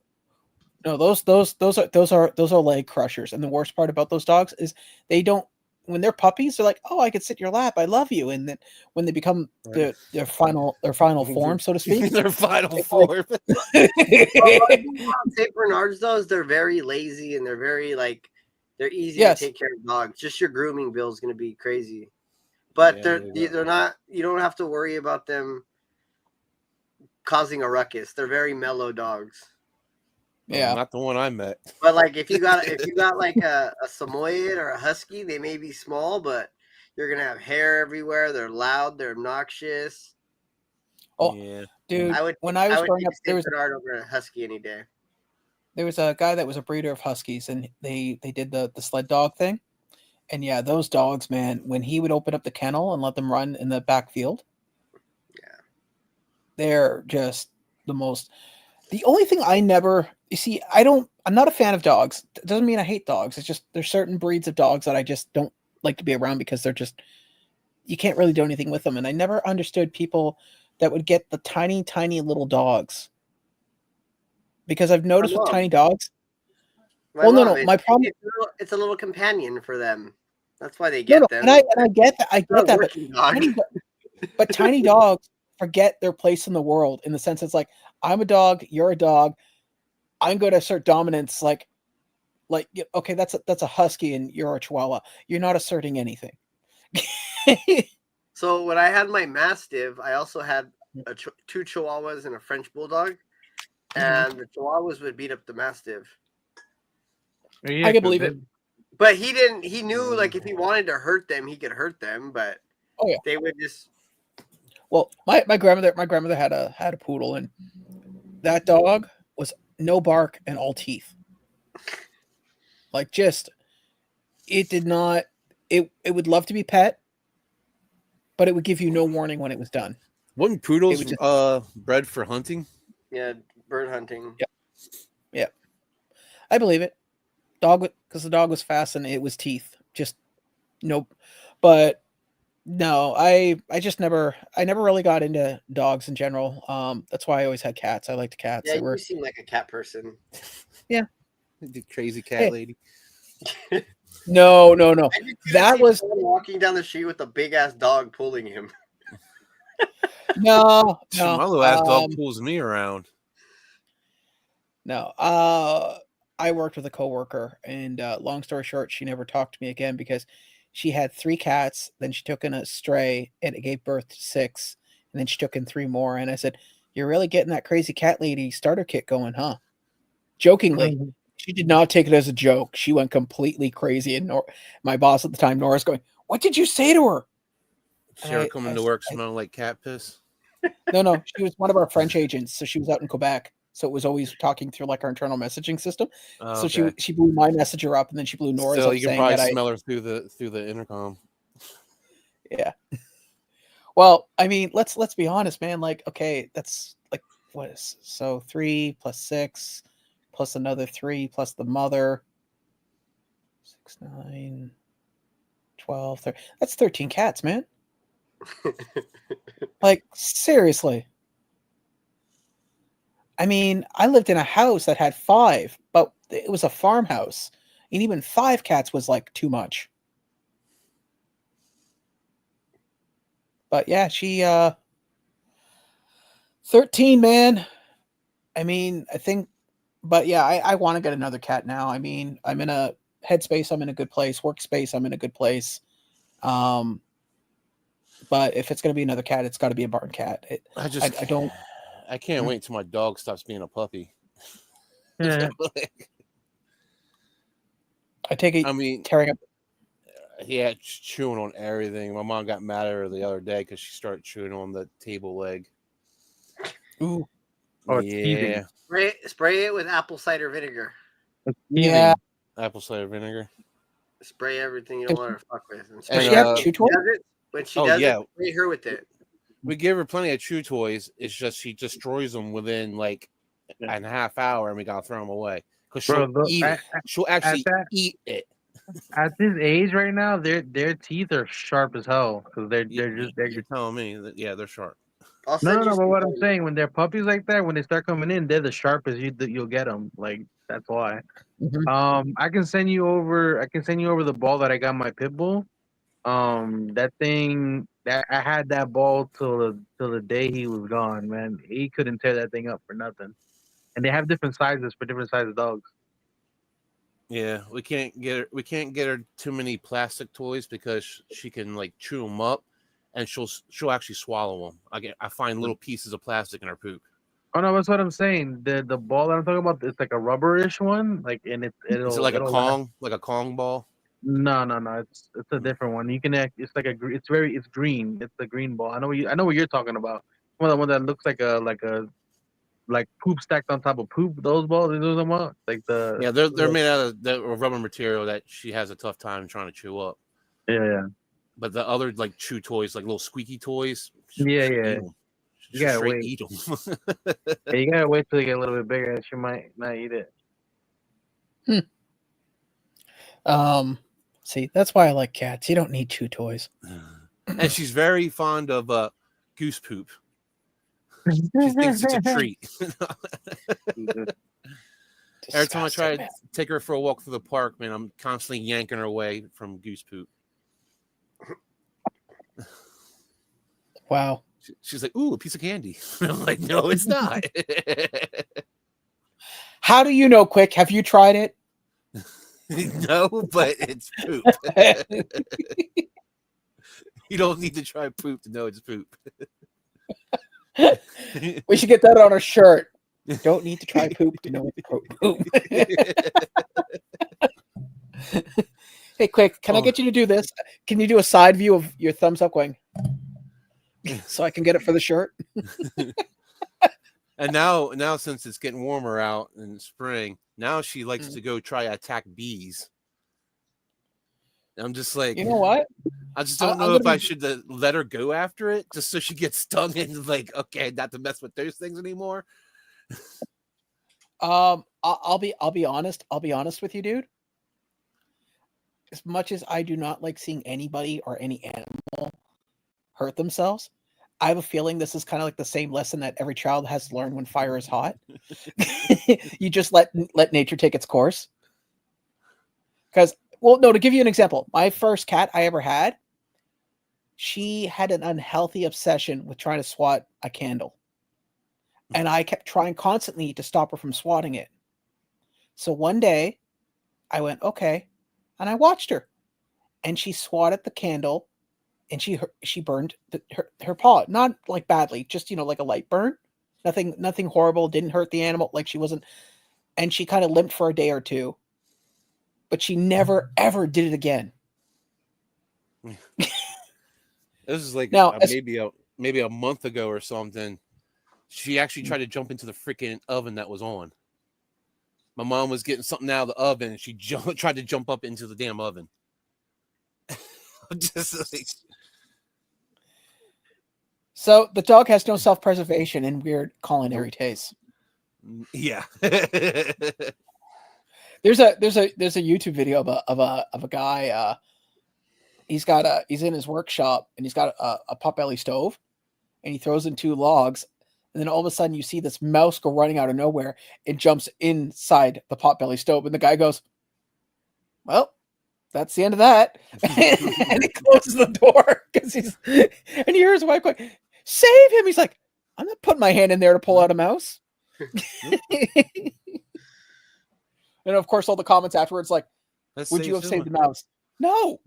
No, those are leg crushers, and the worst part about those dogs is they don't. When they're puppies, they're like, "Oh, I could sit in your lap, I love you," and then when they become their final form, so to speak, their final form. Saint Bernards, though, they're very lazy and they're very they're easy to take care of dogs. Just your grooming bill is going to be crazy, but they're not. You don't have to worry about them causing a ruckus. They're very mellow dogs. Yeah, not the one I met. But if you got like a Samoyed or a Husky, they may be small, but you're gonna have hair everywhere. They're loud. They're obnoxious. Oh, yeah, dude! When I was growing up, there was over a Husky any day. There was a guy that was a breeder of Huskies, and they did the sled dog thing, And yeah, those dogs, man, when he would open up the kennel and let them run in the backfield, they're just the most. The only thing I never, you see, I'm not a fan of dogs. It doesn't mean I hate dogs. It's just there's certain breeds of dogs that I just don't like to be around because they're just, you can't really do anything with them. And I never understood people that would get the tiny, tiny little dogs. Because I've noticed with tiny dogs. No. My problem. It's a little companion for them. That's why they No, get them. and I get that. I get that. But tiny dogs forget their place in the world in the sense it's like, I'm a dog, you're a dog. I'm going to assert dominance. Like, okay, that's a husky and you're a chihuahua. You're not asserting anything. So when I had my Mastiff, I also had two Chihuahuas and a French Bulldog, and the Chihuahuas would beat up the Mastiff. Yeah, I can believe it. But he didn't. He knew, like, if he wanted to hurt them, he could hurt them. But they would just. Well, my grandmother had a poodle, and that dog was no bark and all teeth. Like, just, it did not. It would love to be pet, but it would give you no warning when it was done. Wasn't poodles bred for hunting? Yeah, bird hunting. Yeah. I believe it. Because the dog was fast and it was teeth. Just nope. But no, I never really got into dogs in general. That's why I always had cats. I liked cats. Yeah, you seem like a cat person. Yeah. The crazy cat lady. No. That was walking down the street with a big ass dog pulling him. No. My little ass dog pulls me around. No. I worked with a coworker, and long story short, she never talked to me again because she had 3 cats. Then she took in a stray, and it gave birth to 6. And then she took in 3 more. And I said, "You're really getting that crazy cat lady starter kit going, huh?" Jokingly. She did not take it as a joke. She went completely crazy. And my boss at the time, Nora's going, "What did you say to her?" She ever coming to work smelling like cat piss? No. She was one of our French agents, so she was out in Quebec. So it was always talking through like our internal messaging system. Oh, so she blew my messenger up, and then she blew Nora's up. So you can probably smell her through the intercom. Yeah. Well, I mean, let's be honest, man. Like, okay, that's like what is so 3 plus 6 plus another 3 plus the mother. 6, 9, 12, 13. That's 13 cats, man. Like, seriously. I mean, I lived in a house that had 5, but it was a farmhouse. And even 5 cats was like too much. But yeah, she 13, man. I mean, I think, but yeah, I want to get another cat now. I mean, I'm in a headspace, I'm in a good place. Workspace, I'm in a good place. But if it's gonna be another cat, it's got to be a barn cat. I can't wait till my dog stops being a puppy. Yeah. I take it. I mean, tearing up. Yeah, chewing on everything. My mom got mad at her the other day because she started chewing on the table leg. Ooh. Oh, yeah. Spray it with apple cider vinegar. Yeah. Apple cider vinegar. Spray everything you don't want her to fuck with. Does she have chew toys? When she does it, spray her with it. We give her plenty of chew toys. It's just she destroys them within like a half hour, and we gotta throw them away because she'll eat it. She'll actually eat it. At this age right now, their teeth are sharp as hell because they're just. You're telling me that they're sharp. No. But what I'm saying, when they're puppies like that, when they start coming in, they're the sharpest you'll get them. Like, that's why. Mm-hmm. I can send you over the ball that I got my pit bull. That thing that I had that ball till the day he was gone, man. He couldn't tear that thing up for nothing. And they have different sizes for different sized dogs. Yeah, we can't get her too many plastic toys because she can like chew them up, and she'll actually swallow them. I find little pieces of plastic in her poop. Oh no, that's what I'm saying. The ball that I'm talking about, it's like a rubberish one, like, and Is it like a Kong ball? No. It's a different one. You can it's like it's green. It's a green ball. I know what you're talking about. One that looks like a like poop stacked on top of poop. Those balls, those are more like the Yeah, they're made out of the rubber material that she has a tough time trying to chew up. yeah. But the other like chew toys, like little squeaky toys, Yeah. You gotta straight wait. eat them. Yeah, you gotta wait till they get a little bit bigger, and she might not eat it. See, that's why I like cats. You don't need chew toys. And she's very fond of goose poop. She thinks it's a treat. Every time I try to take her for a walk through the park, man, I'm constantly yanking her away from goose poop. Wow. She's like, "Ooh, a piece of candy." I'm like, "No, it's not." How do you know, Quick? Have you tried it? No, but it's poop. You don't need to try poop to know it's poop. We should get that on a shirt. Don't need to try poop to know it's poop. Hey, Quick, can I get you to do this? Can you do a side view of your thumbs up going so I can get it for the shirt? And now since it's getting warmer out in spring, now she likes to go try to attack bees. And I'm just like, you know what? I just don't know if I should let her go after it just so she gets stung and like, okay, not to mess with those things anymore. I'll be honest. I'll be honest with you, dude. As much as I do not like seeing anybody or any animal hurt themselves, I have a feeling this is kind of like the same lesson that every child has to learn when fire is hot. You just let nature take its course. Because, well, no, to give you an example, my first cat I ever had, she had an unhealthy obsession with trying to swat a candle. And I kept trying constantly to stop her from swatting it. So one day I went, okay. And I watched her. And she swatted the candle. And she burned her paw. Not like badly, just, like a light burn. Nothing horrible. Didn't hurt the animal. Like she wasn't. And she kind of limped for a day or two. But she never, ever did it again. This is like now, maybe a month ago or something. She actually tried to jump into the freaking oven that was on. My mom was getting something out of the oven, and she tried to jump up into the damn oven. Just like... So the dog has no self-preservation and weird culinary tastes. Yeah. There's a YouTube video of a guy. He's in his workshop and he's got a potbelly stove, and he throws in 2 logs, and then all of a sudden you see this mouse go running out of nowhere and jumps inside the potbelly stove, and the guy goes, "Well, that's the end of that," and he closes the door because and he hears his wife going, "Save him!" He's like, "I'm not putting my hand in there to pull out a mouse." And of course, all the comments afterwards, like, "Would you have saved the mouse?" No.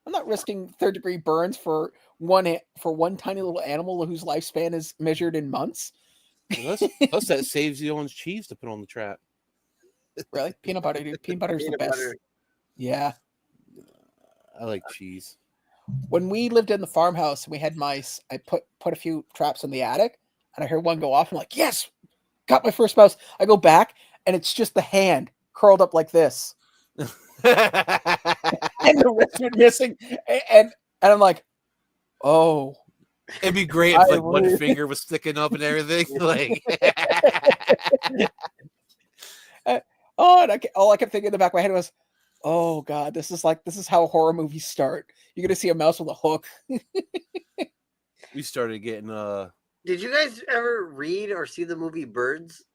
I'm not risking 3rd-degree burns for one tiny little animal whose lifespan is measured in months. Plus, that saves you on cheese to put on the trap. Really? Peanut butter, dude. Peanut butter is the best. Butter. Yeah. I like cheese. When we lived in the farmhouse and we had mice, I put a few traps in the attic, and I heard one go off. I'm like, yes, got my first mouse. I go back, and it's just the hand curled up like this. And the wrist went missing. And I'm like, oh. It'd be great if like one finger was sticking up and everything. Like, and all I kept thinking in the back of my head was, oh God, this is how horror movies start. You're gonna see a mouse with a hook. We started getting Did you guys ever read or see the movie Birds?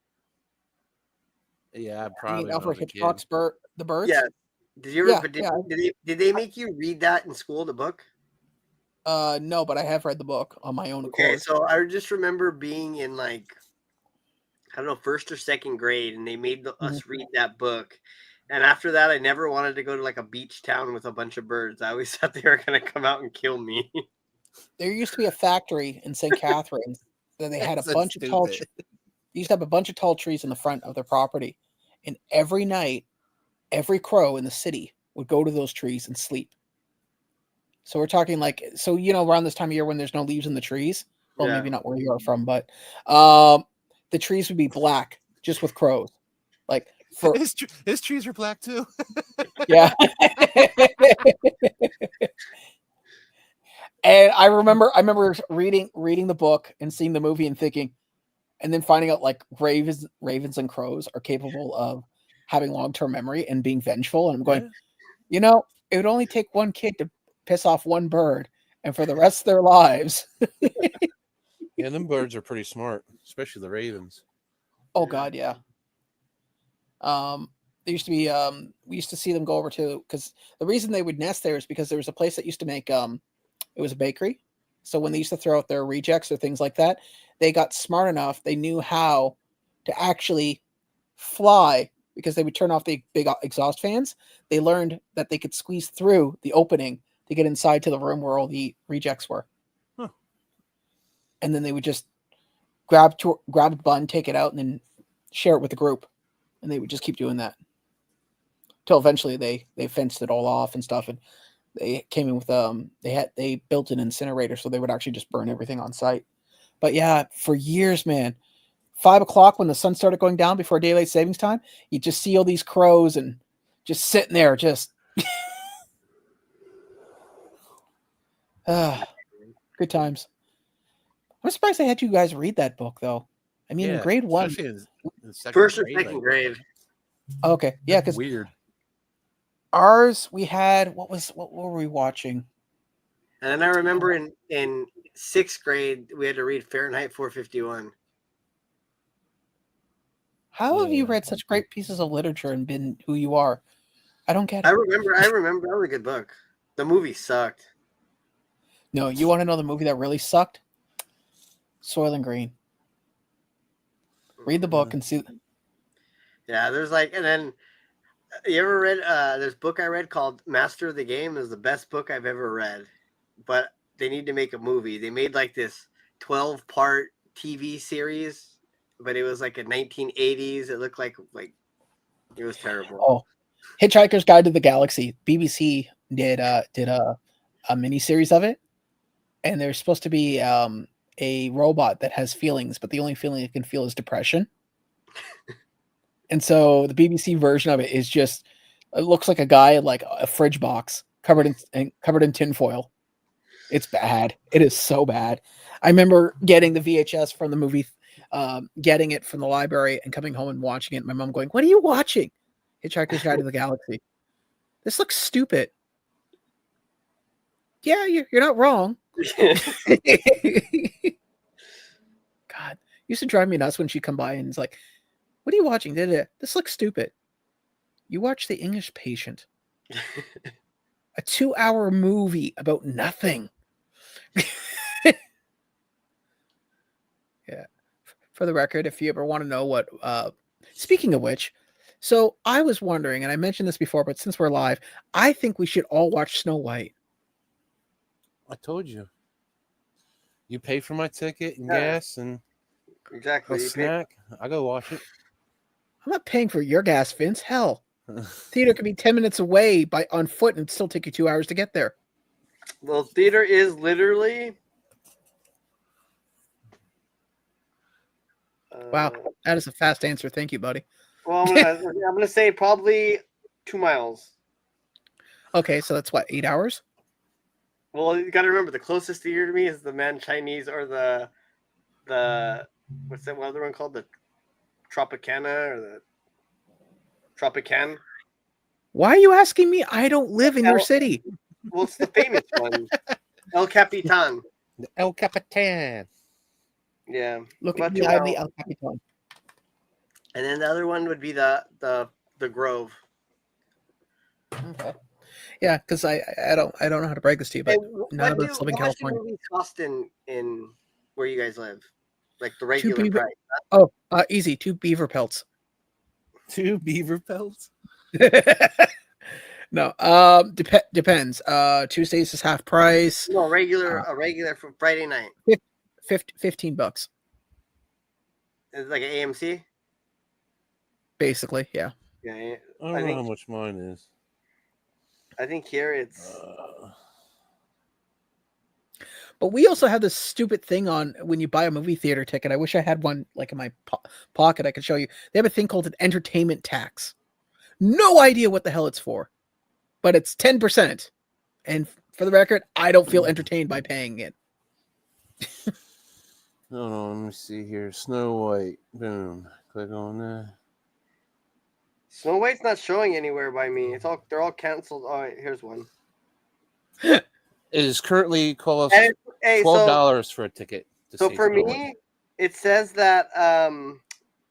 Yeah, probably. Alfred Hitchcock's The Birds? Yeah. Did you ever did they make you read that in school, the book? No, but I have read the book on my own accord. Okay, so I just remember being in like, I don't know, 1st or 2nd grade, and they made us read that book. And after that, I never wanted to go to like a beach town with a bunch of birds. I always thought they were going to come out and kill me. There used to be a factory in St. Catharines that they had a bunch of tall. They used to have a bunch of tall trees in the front of their property, and every night, every crow in the city would go to those trees and sleep. So we're talking like, around this time of year when there's no leaves in the trees, Well, Yeah. maybe not where you are from, but the trees would be black just with crows. Like for His trees are black too. yeah. And I remember reading the book and seeing the movie and thinking, and then finding out like ravens and crows are capable of having long-term memory and being vengeful. And I'm going, Yeah. it would only take one kid to piss off one bird, and for the rest of their lives. Yeah, them birds are pretty smart, especially the ravens. Oh God, yeah. There used to be we used to see them go over to, because the reason they would nest there is because there was a place that used to make it was a bakery. So when they used to throw out their rejects or things like that, they got smart enough. They knew how to actually fly because they would turn off the big exhaust fans. They learned that they could squeeze through the opening to get inside to the room where all the rejects were. Huh. And then they would just grab a bun, take it out, and then share it with the group. And they would just keep doing that till eventually they fenced it all off and stuff. And they came in with they built an incinerator so they would actually just burn everything on site. But yeah, for years, man, 5 o'clock when the sun started going down before daylight savings time, you just see all these crows and just sitting there, just good times. I'm surprised I had you guys read that book though. I mean, in grade 1, especially in First or second grade. Okay, yeah, because weird. Ours, we had what were we watching? And then I remember in 6th grade we had to read Fahrenheit 451. How have you read such great pieces of literature and been who you are? I don't get it. I remember that was a good book. The movie sucked. No, you want to know the movie that really sucked? Soil and Green. Read the book and see. Yeah, there's like, and then you ever read this book I read called Master of the Game? It was the best book I've ever read. But they need to make a movie. They made like this 12-part TV series, but it was like a 1980s. It looked like it was terrible. Oh, Hitchhiker's Guide to the Galaxy. BBC did a mini series of it, and there's supposed to be a robot that has feelings, but the only feeling it can feel is depression. And so the BBC version of it is just, it looks like a guy in like a fridge box covered in tinfoil. It's bad. It is so bad. I remember getting the VHS from the movie, getting it from the library and coming home and watching it. My mom going, "What are you watching?" Hitchhiker's Guide to the Galaxy. This looks stupid. Yeah, you're not wrong. God, used to drive me nuts when she'd come by and it's like, "What are you watching? This looks stupid." You watch The English Patient, a 2-hour movie about nothing. Yeah. For the record, if you ever want to know what, speaking of which, so I was wondering, and I mentioned this before, but since we're live, I think we should all watch Snow White. I told you. You pay for my ticket and gas and exactly. a snack. I go watch it. I'm not paying for your gas, Vince. Hell, theater could be 10 minutes away on foot and it'd still take you 2 hours to get there. Well, theater is literally. Wow, that is a fast answer. Thank you, buddy. Well, I'm gonna say probably 2 miles. Okay, so that's what, 8 hours? Well, you got to remember the closest theater to me is the Man Chinese or the what's that other one called, the Tropicana or the Tropican. Why are you asking me? I don't live in your city. Well, it's the famous one, El Capitan. El Capitan. Yeah, Look about at me, 2 I'm miles. the El Capitan. And then the other one would be the Grove. Okay. Yeah, because I don't know how to break this to you, but none of us live in How much do California. movies cost in where you guys live? Like the regular price? Oh, easy. 2 beaver pelts. 2 beaver pelts? No, depends. Tuesdays is half price. No, a regular for Friday night. $15. It's like an AMC. Basically, yeah. Yeah, I don't know how much mine is. I think here it's. But we also have this stupid thing on when you buy a movie theater ticket. I wish I had one like in my pocket. I could show you. They have a thing called an entertainment tax. No idea what the hell it's for, but it's 10%. And for the record, I don't feel entertained by paying it. Hold on, let me see here. Snow White. Boom. Click on that. Snow White's not showing anywhere by me. They're all canceled. All right, here's one. It is currently cost $12 for a ticket. So for me, it says that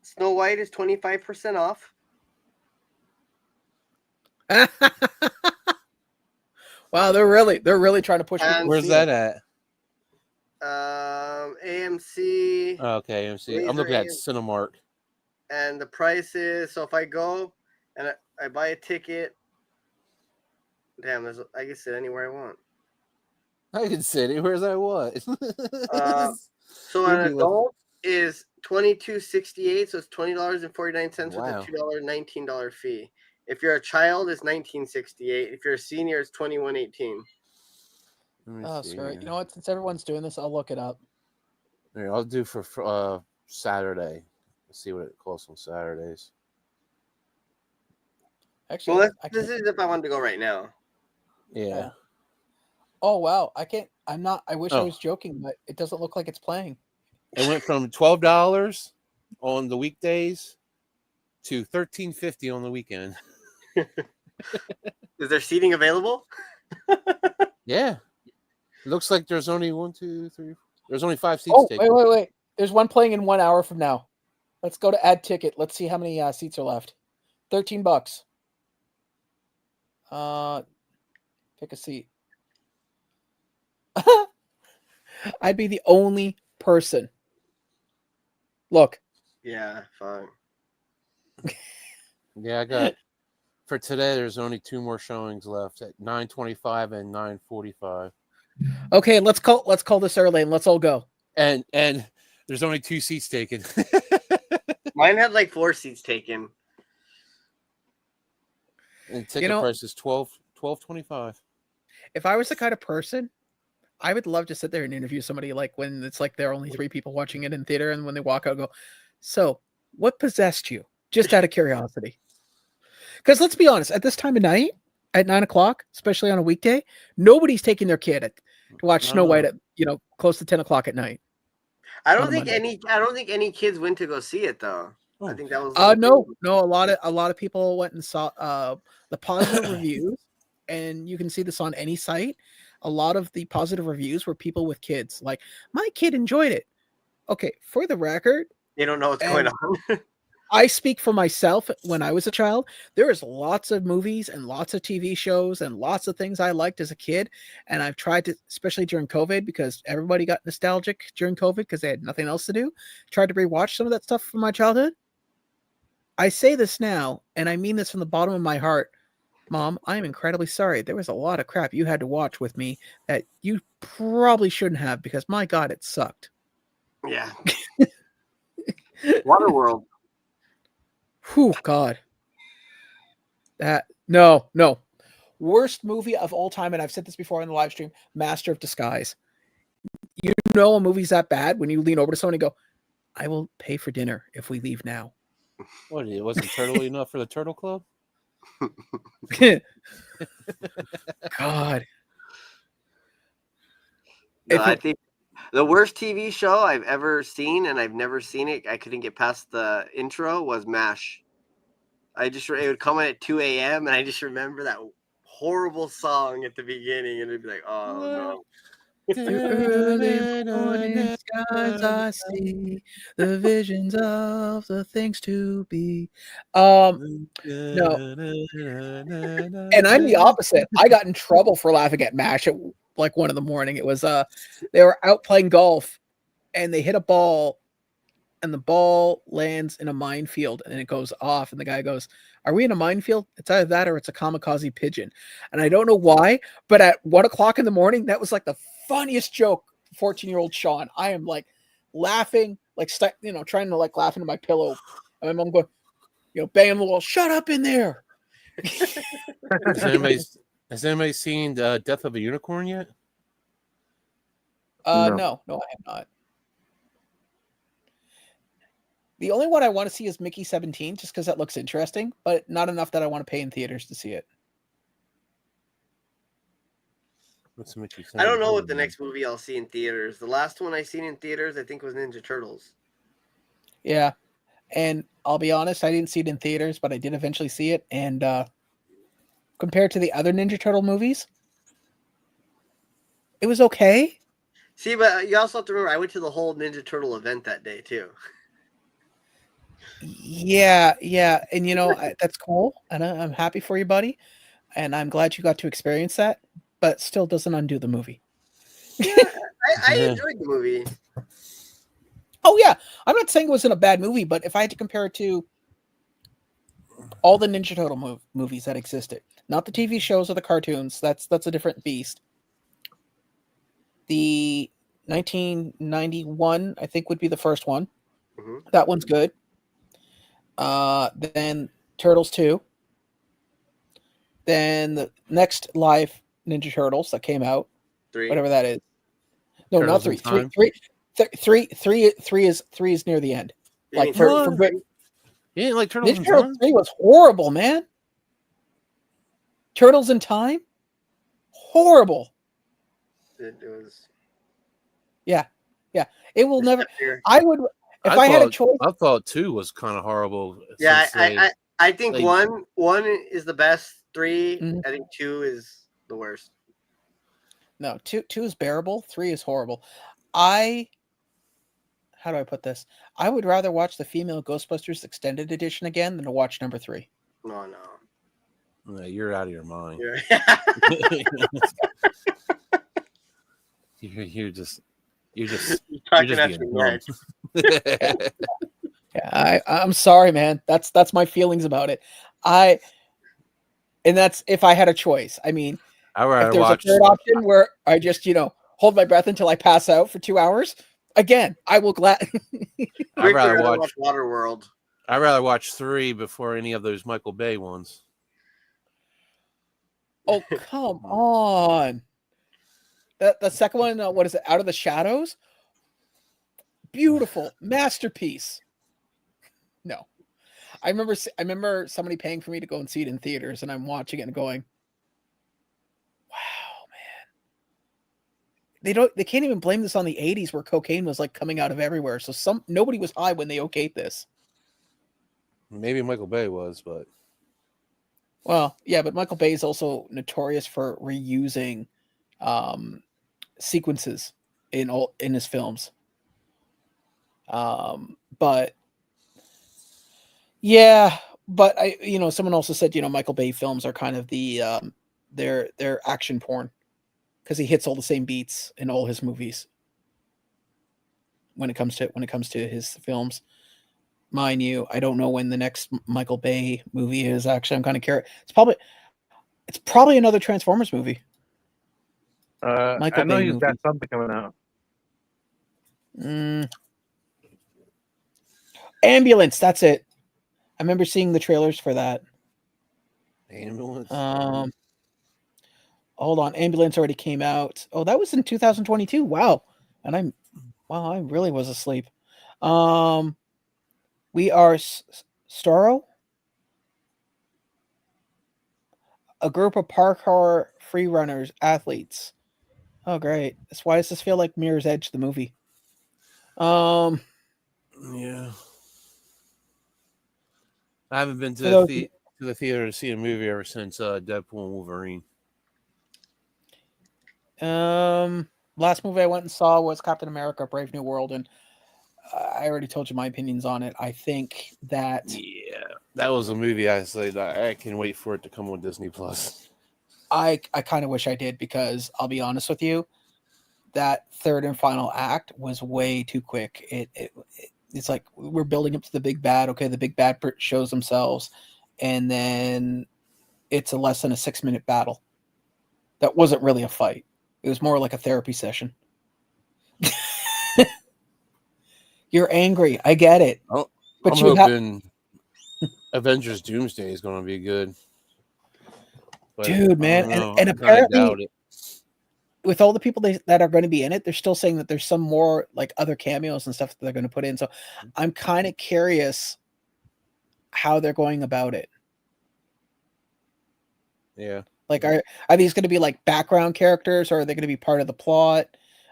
Snow White is 25% off. Wow, they're really trying to push people. Where's that at? AMC. Oh, okay, AMC. I'm looking at Cinemark. And the price is, so if I go and I buy a ticket, damn, I can sit anywhere I want. I can sit anywhere I want. So an adult is $22.68, so it's $20.49 Wow. with a $2.19 fee. If you're a child, it's $19.68. If you're a senior, it's $21.18. Oh, screw it. You know what? Since everyone's doing this, I'll look it up. Here, I'll do for Saturday. Let's see what it costs on Saturdays. Actually, well, this is if I wanted to go right now. Yeah. Oh wow, I can't. I'm not. I wish I was joking, but it doesn't look like it's playing. It went from $12 on the weekdays to $13.50 on the weekend. Is there seating available? Yeah. It looks like there's only 1, 2, 3. There's only 5 seats. Oh, wait. There's one playing in 1 hour from now. Let's go to add ticket. Let's see how many seats are left. $13. Pick a seat. I'd be the only person. Look. Yeah, fine. Yeah, I got for today. There's only 2 more showings left at 9:25 and 9:45. Okay, let's call this early and let's all go. And there's only 2 seats taken. Mine had like 4 seats taken. And ticket price is $12.25. If I was the kind of person, I would love to sit there and interview somebody like when it's like there are only 3 people watching it in theater, and when they walk out, go, so what possessed you? Just out of curiosity. Because let's be honest, at this time of night, at 9 o'clock, especially on a weekday, nobody's taking their kid to watch Snow White at close to 10 o'clock at night. I don't think any kids went to go see it though. Oh. I think that was no. A lot of people went and saw the positive reviews, and you can see this on any site. A lot of the positive reviews were people with kids. Like, my kid enjoyed it. Okay, for the record, they don't know what's going on. I speak for myself. When I was a child, there is lots of movies and lots of TV shows and lots of things I liked as a kid. And I've tried to, especially during COVID, because everybody got nostalgic during COVID because they had nothing else to do, tried to rewatch some of that stuff from my childhood. I say this now, and I mean this from the bottom of my heart. Mom, I am incredibly sorry. There was a lot of crap you had to watch with me that you probably shouldn't have, because my God, it sucked. Yeah. Waterworld. Whew, God. No. Worst movie of all time, and I've said this before on the live stream, Master of Disguise. You know a movie's that bad when you lean over to someone and go, I will pay for dinner if we leave now. What, it wasn't turtle enough for the Turtle Club? God. No, I think the worst TV show I've ever seen, and I've never seen it, I couldn't get past the intro, was MASH. It would come in at 2 a.m. and I just remember that horrible song at the beginning, and it'd be like, oh no. Early morning skies I see the visions of the things to be. No. And I'm the opposite. I got in trouble for laughing at MASH at like 1 a.m. It was they were out playing golf and they hit a ball and the ball lands in a minefield and it goes off, and the guy goes, are we in a minefield? It's either that or it's a kamikaze pigeon. And I don't know why, but at 1 o'clock in the morning, that was like the funniest joke. 14-year-old Sean, I am like laughing, like trying to like laugh into my pillow, and my mom going, banging the wall, shut up in there. Has anybody seen Death of a Unicorn yet? No, I have not. The only one I want to see is Mickey 17, just because that looks interesting, but not enough that I want to pay in theaters to see it. What's Mickey? I don't know what the next movie I'll see in theaters. The last one I seen in theaters, I think, was Ninja Turtles. Yeah, and I'll be honest, I didn't see it in theaters, but I did eventually see it, and compared to the other Ninja Turtle movies, it was okay. See, but you also have to remember, I went to the whole Ninja Turtle event that day too. Yeah, and that's cool, and I'm happy for you, buddy, and I'm glad you got to experience that, but still doesn't undo the movie. Yeah, I enjoyed the movie. Oh yeah, I'm not saying it wasn't a bad movie, but if I had to compare it to all the Ninja Turtle movies that existed, not the TV shows or the cartoons, that's a different beast. The 1991, I think, would be the first one. Mm-hmm. That one's good. Then Turtles 2. Then the next live Ninja Turtles that came out, 3, whatever that is. No, Turtles not 3. in Three is near the end. You Like mean for What? good. You didn't like Turtles in Ninja Turtles Time? 3 was horrible, man. Turtles in Time, horrible. it was. Yeah. It will It's never. up here. I would if I had a choice. I thought 2 was kind of horrible. Yeah, since I think they- one is the best. 3, Mhm. I think 2 is the worst. No, 2 is bearable. 3 is horrible. How do I put this? I would rather watch the female Ghostbusters extended edition again than to watch number 3. No. Yeah, you're out of your mind. Yeah. You're just you're Talking just after being Mark. dumb. Yeah, I'm sorry, man. That's my feelings about it. And that's if I had a choice. I mean, I if rather there's watch. a third option where I just, hold my breath until I pass out for 2 hours, again, I will I'd Rick would rather rather watch. watch Waterworld. I'd rather watch 3 before any of those Michael Bay ones. Oh, come on. The second one, what is it? Out of the Shadows? Beautiful masterpiece. No. I remember somebody paying for me to go and see it in theaters, and I'm watching it and going, wow, man. They can't even blame this on the 80s where cocaine was like coming out of everywhere. So nobody was high when they okayed this. Maybe Michael Bay was, but Well, yeah, but Michael Bay is also notorious for reusing sequences in his films. But yeah, but someone also said, Michael Bay films are kind of the they're action porn because he hits all the same beats in all his movies. When it comes to his films, mind you, I don't know when the next Michael Bay movie is. Actually, I'm kind of curious. It's probably another Transformers movie. Michael I know Bay he's movie. got something coming out. Ambulance, that's it. I remember seeing the trailers for that. Ambulance. Hold on, Ambulance already came out. Oh, that was in 2022. Wow, and I really was asleep. We are Staro, a group of parkour free runners, athletes. Oh, great! Why does this feel like Mirror's Edge, the movie? Yeah. I haven't been to the theater to see a movie ever since Deadpool and Wolverine. Last movie I went and saw was Captain America: Brave New World, and I already told you my opinions on it. I think that that was a movie I said I can wait for it to come on Disney Plus. I kind of wish I did because I'll be honest with you, that third and final act was way too quick. It's like we're building up to the big bad. Okay, the big bad shows themselves, and then it's a less than a 6-minute battle. That wasn't really a fight. It was more like a therapy session. You're angry. I get it. But I'm hoping Avengers Doomsday is going to be good. But dude, man. And apparently, doubt it. with all the people that are going to be in it, they're still saying that there's some more like other cameos and stuff that they're going to put in. So I'm kind of curious how they're going about it. Yeah. Like, are these going to be like background characters, or are they going to be part of the plot?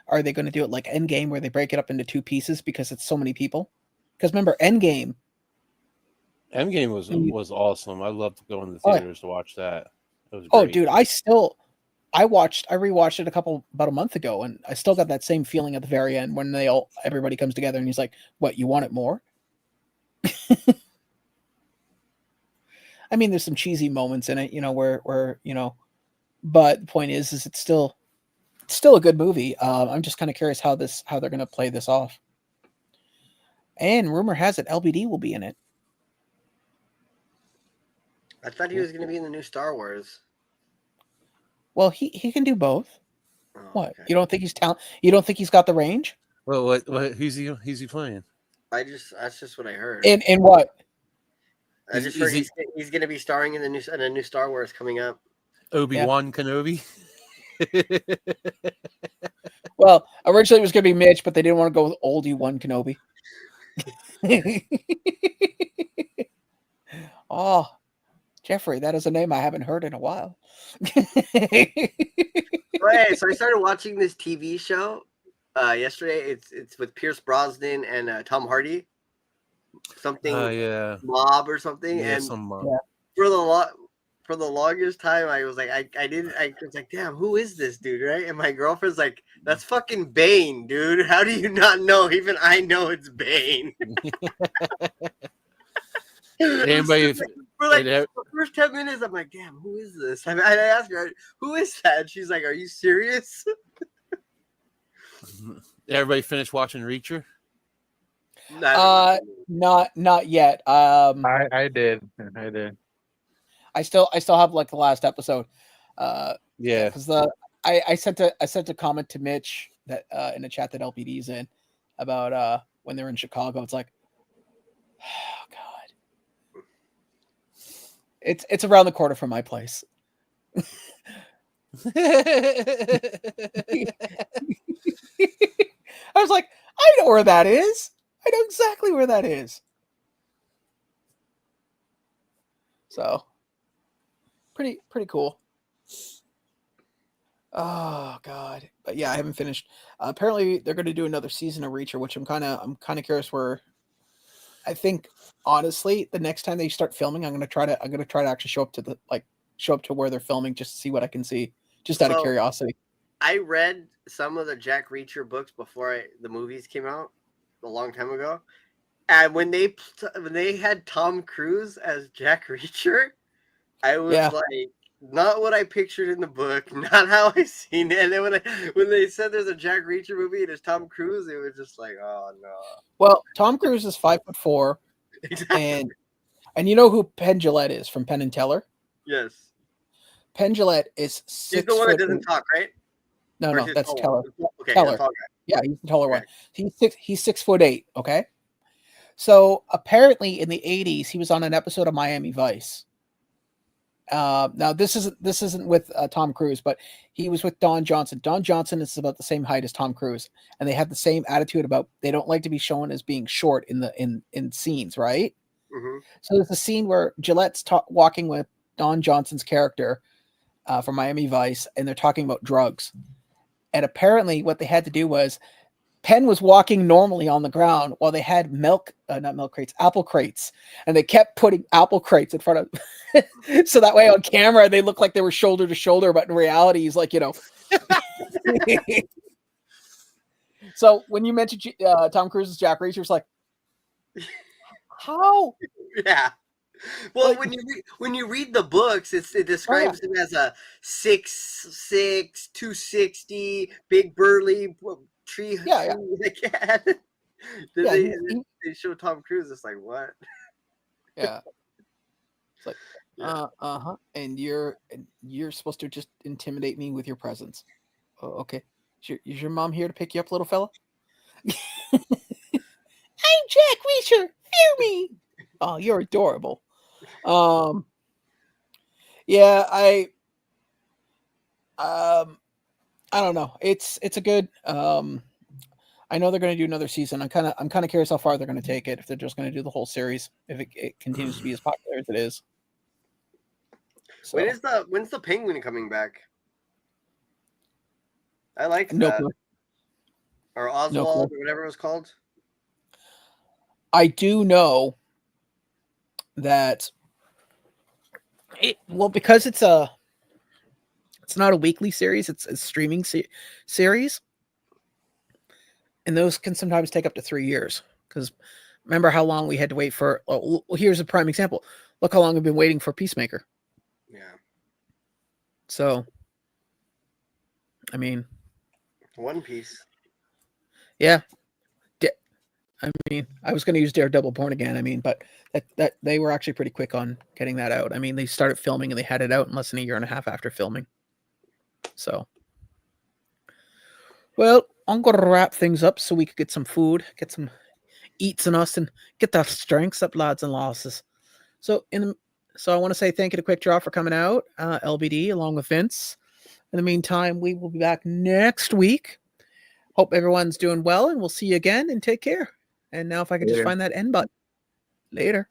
Are they going to do it like Endgame, where they break it up into 2 pieces because it's so many people? Because remember, Endgame was awesome. I loved to go in the Oh, yeah. theaters to watch that. It was Oh, great. dude, I rewatched it about a month ago, and I still got that same feeling at the very end when everybody comes together and he's like, "What, you want it more?" I mean, there's some cheesy moments in it, where but the point is it's still a good movie. I'm just kind of curious how they're going to play this off. And rumor has it LBD will be in it. I thought he was going to be in the new Star Wars. Well, he can do both. Oh, What? okay. You don't think he's You don't think he's got the range? Well, what who's he playing? That's just what I heard. In what? I just heard he's going to be starring in a new Star Wars coming up. Obi-Wan Kenobi. Well, originally it was going to be Mitch, but they didn't want to go with oldie one Kenobi. Oh, Jeffrey, that is a name I haven't heard in a while. Right, so I started watching this TV show yesterday. It's with Pierce Brosnan and Tom Hardy. Something Mob or something. Yeah, and some mob. For the longest time, I was like, I was like, damn, who is this dude, right? And my girlfriend's like, that's fucking Bane, dude. How do you not know? Even I know it's Bane. Anybody, for like the first 10 minutes, I'm like, damn, who is this? I asked her, who is that? And she's like, are you serious? Everybody finished watching Reacher? Not yet. I did. I still have like the last episode. Yeah, because I sent a comment to Mitch that in a chat that LPD's in about when they're in Chicago. It's like, oh god, it's around the corner from my place. I was like, I know where that is. I know exactly where that is. So, pretty cool. Oh god, but yeah, I haven't finished. Apparently, they're going to do another season of Reacher, which I'm kind of curious where. I think honestly, the next time they start filming, I'm going to try to actually show up to where they're filming just to see what I can see, just out of curiosity. I read some of the Jack Reacher books before the movies came out a long time ago, and when they had Tom Cruise as Jack Reacher, I was like, not what I pictured in the book, not how I seen it. And then when they said there's a Jack Reacher movie and it's Tom Cruise, it was just like, oh no. Well, Tom Cruise is 5'4", exactly. and you know who Penn Jillette is from Penn and Teller? Yes. Penn Jillette is 6 He's the one that doesn't talk, right? No, that's Teller. Okay, Teller. Yeah, he's the taller one. He's 6'8". Okay. So apparently in the 80s, he was on an episode of Miami Vice. Now this isn't with Tom Cruise, but he was with Don Johnson. Don Johnson is about the same height as Tom Cruise, and they had the same attitude about they don't like to be shown as being short in scenes, right? Mm-hmm. So there's a scene where Gillette's walking with Don Johnson's character from Miami Vice, and they're talking about drugs. And apparently, what they had to do was Penn was walking normally on the ground while they had apple crates, and they kept putting apple crates in front of so that way on camera they looked like they were shoulder to shoulder, but in reality he's like, So when you mentioned Tom Cruise's Jack Reacher, it's like, how? Yeah. Well, when you read the books, it describes him as a 6'6", 260, big burly tree. Yeah. They show Tom Cruise. It's like, what? Yeah. It's like, and you're supposed to just intimidate me with your presence. Oh, okay. Is your mom here to pick you up, little fella? I'm Jack Reacher. Hear me. Oh, you're adorable. Yeah, I don't know. It's a good. I know they're going to do another season. I'm kind of curious how far they're going to take it. If they're just going to do the whole series, if it continues to be as popular as it is. So, when's the penguin coming back? I liked no that. clue. Or Oswald, or whatever it was called. I do know that because it's not a weekly series, it's a streaming series, and those can sometimes take up to 3 years. Because remember how long we had to wait for? Well, here's a prime example. Look how long we've been waiting for Peacemaker. Yeah. So, I mean, One Piece. Yeah. I mean, I was going to use Daredevil Born Again. I mean, but that they were actually pretty quick on getting that out. I mean, they started filming and they had it out in less than a year and a half after filming. So, well, I'm going to wrap things up so we could get some food, get some eats in us, and get the strengths up, lads and lasses. So, I want to say thank you to Quickdraw for coming out, LBD, along with Vince. In the meantime, we will be back next week. Hope everyone's doing well, and we'll see you again, and take care. And now if I could just find that end button. Later.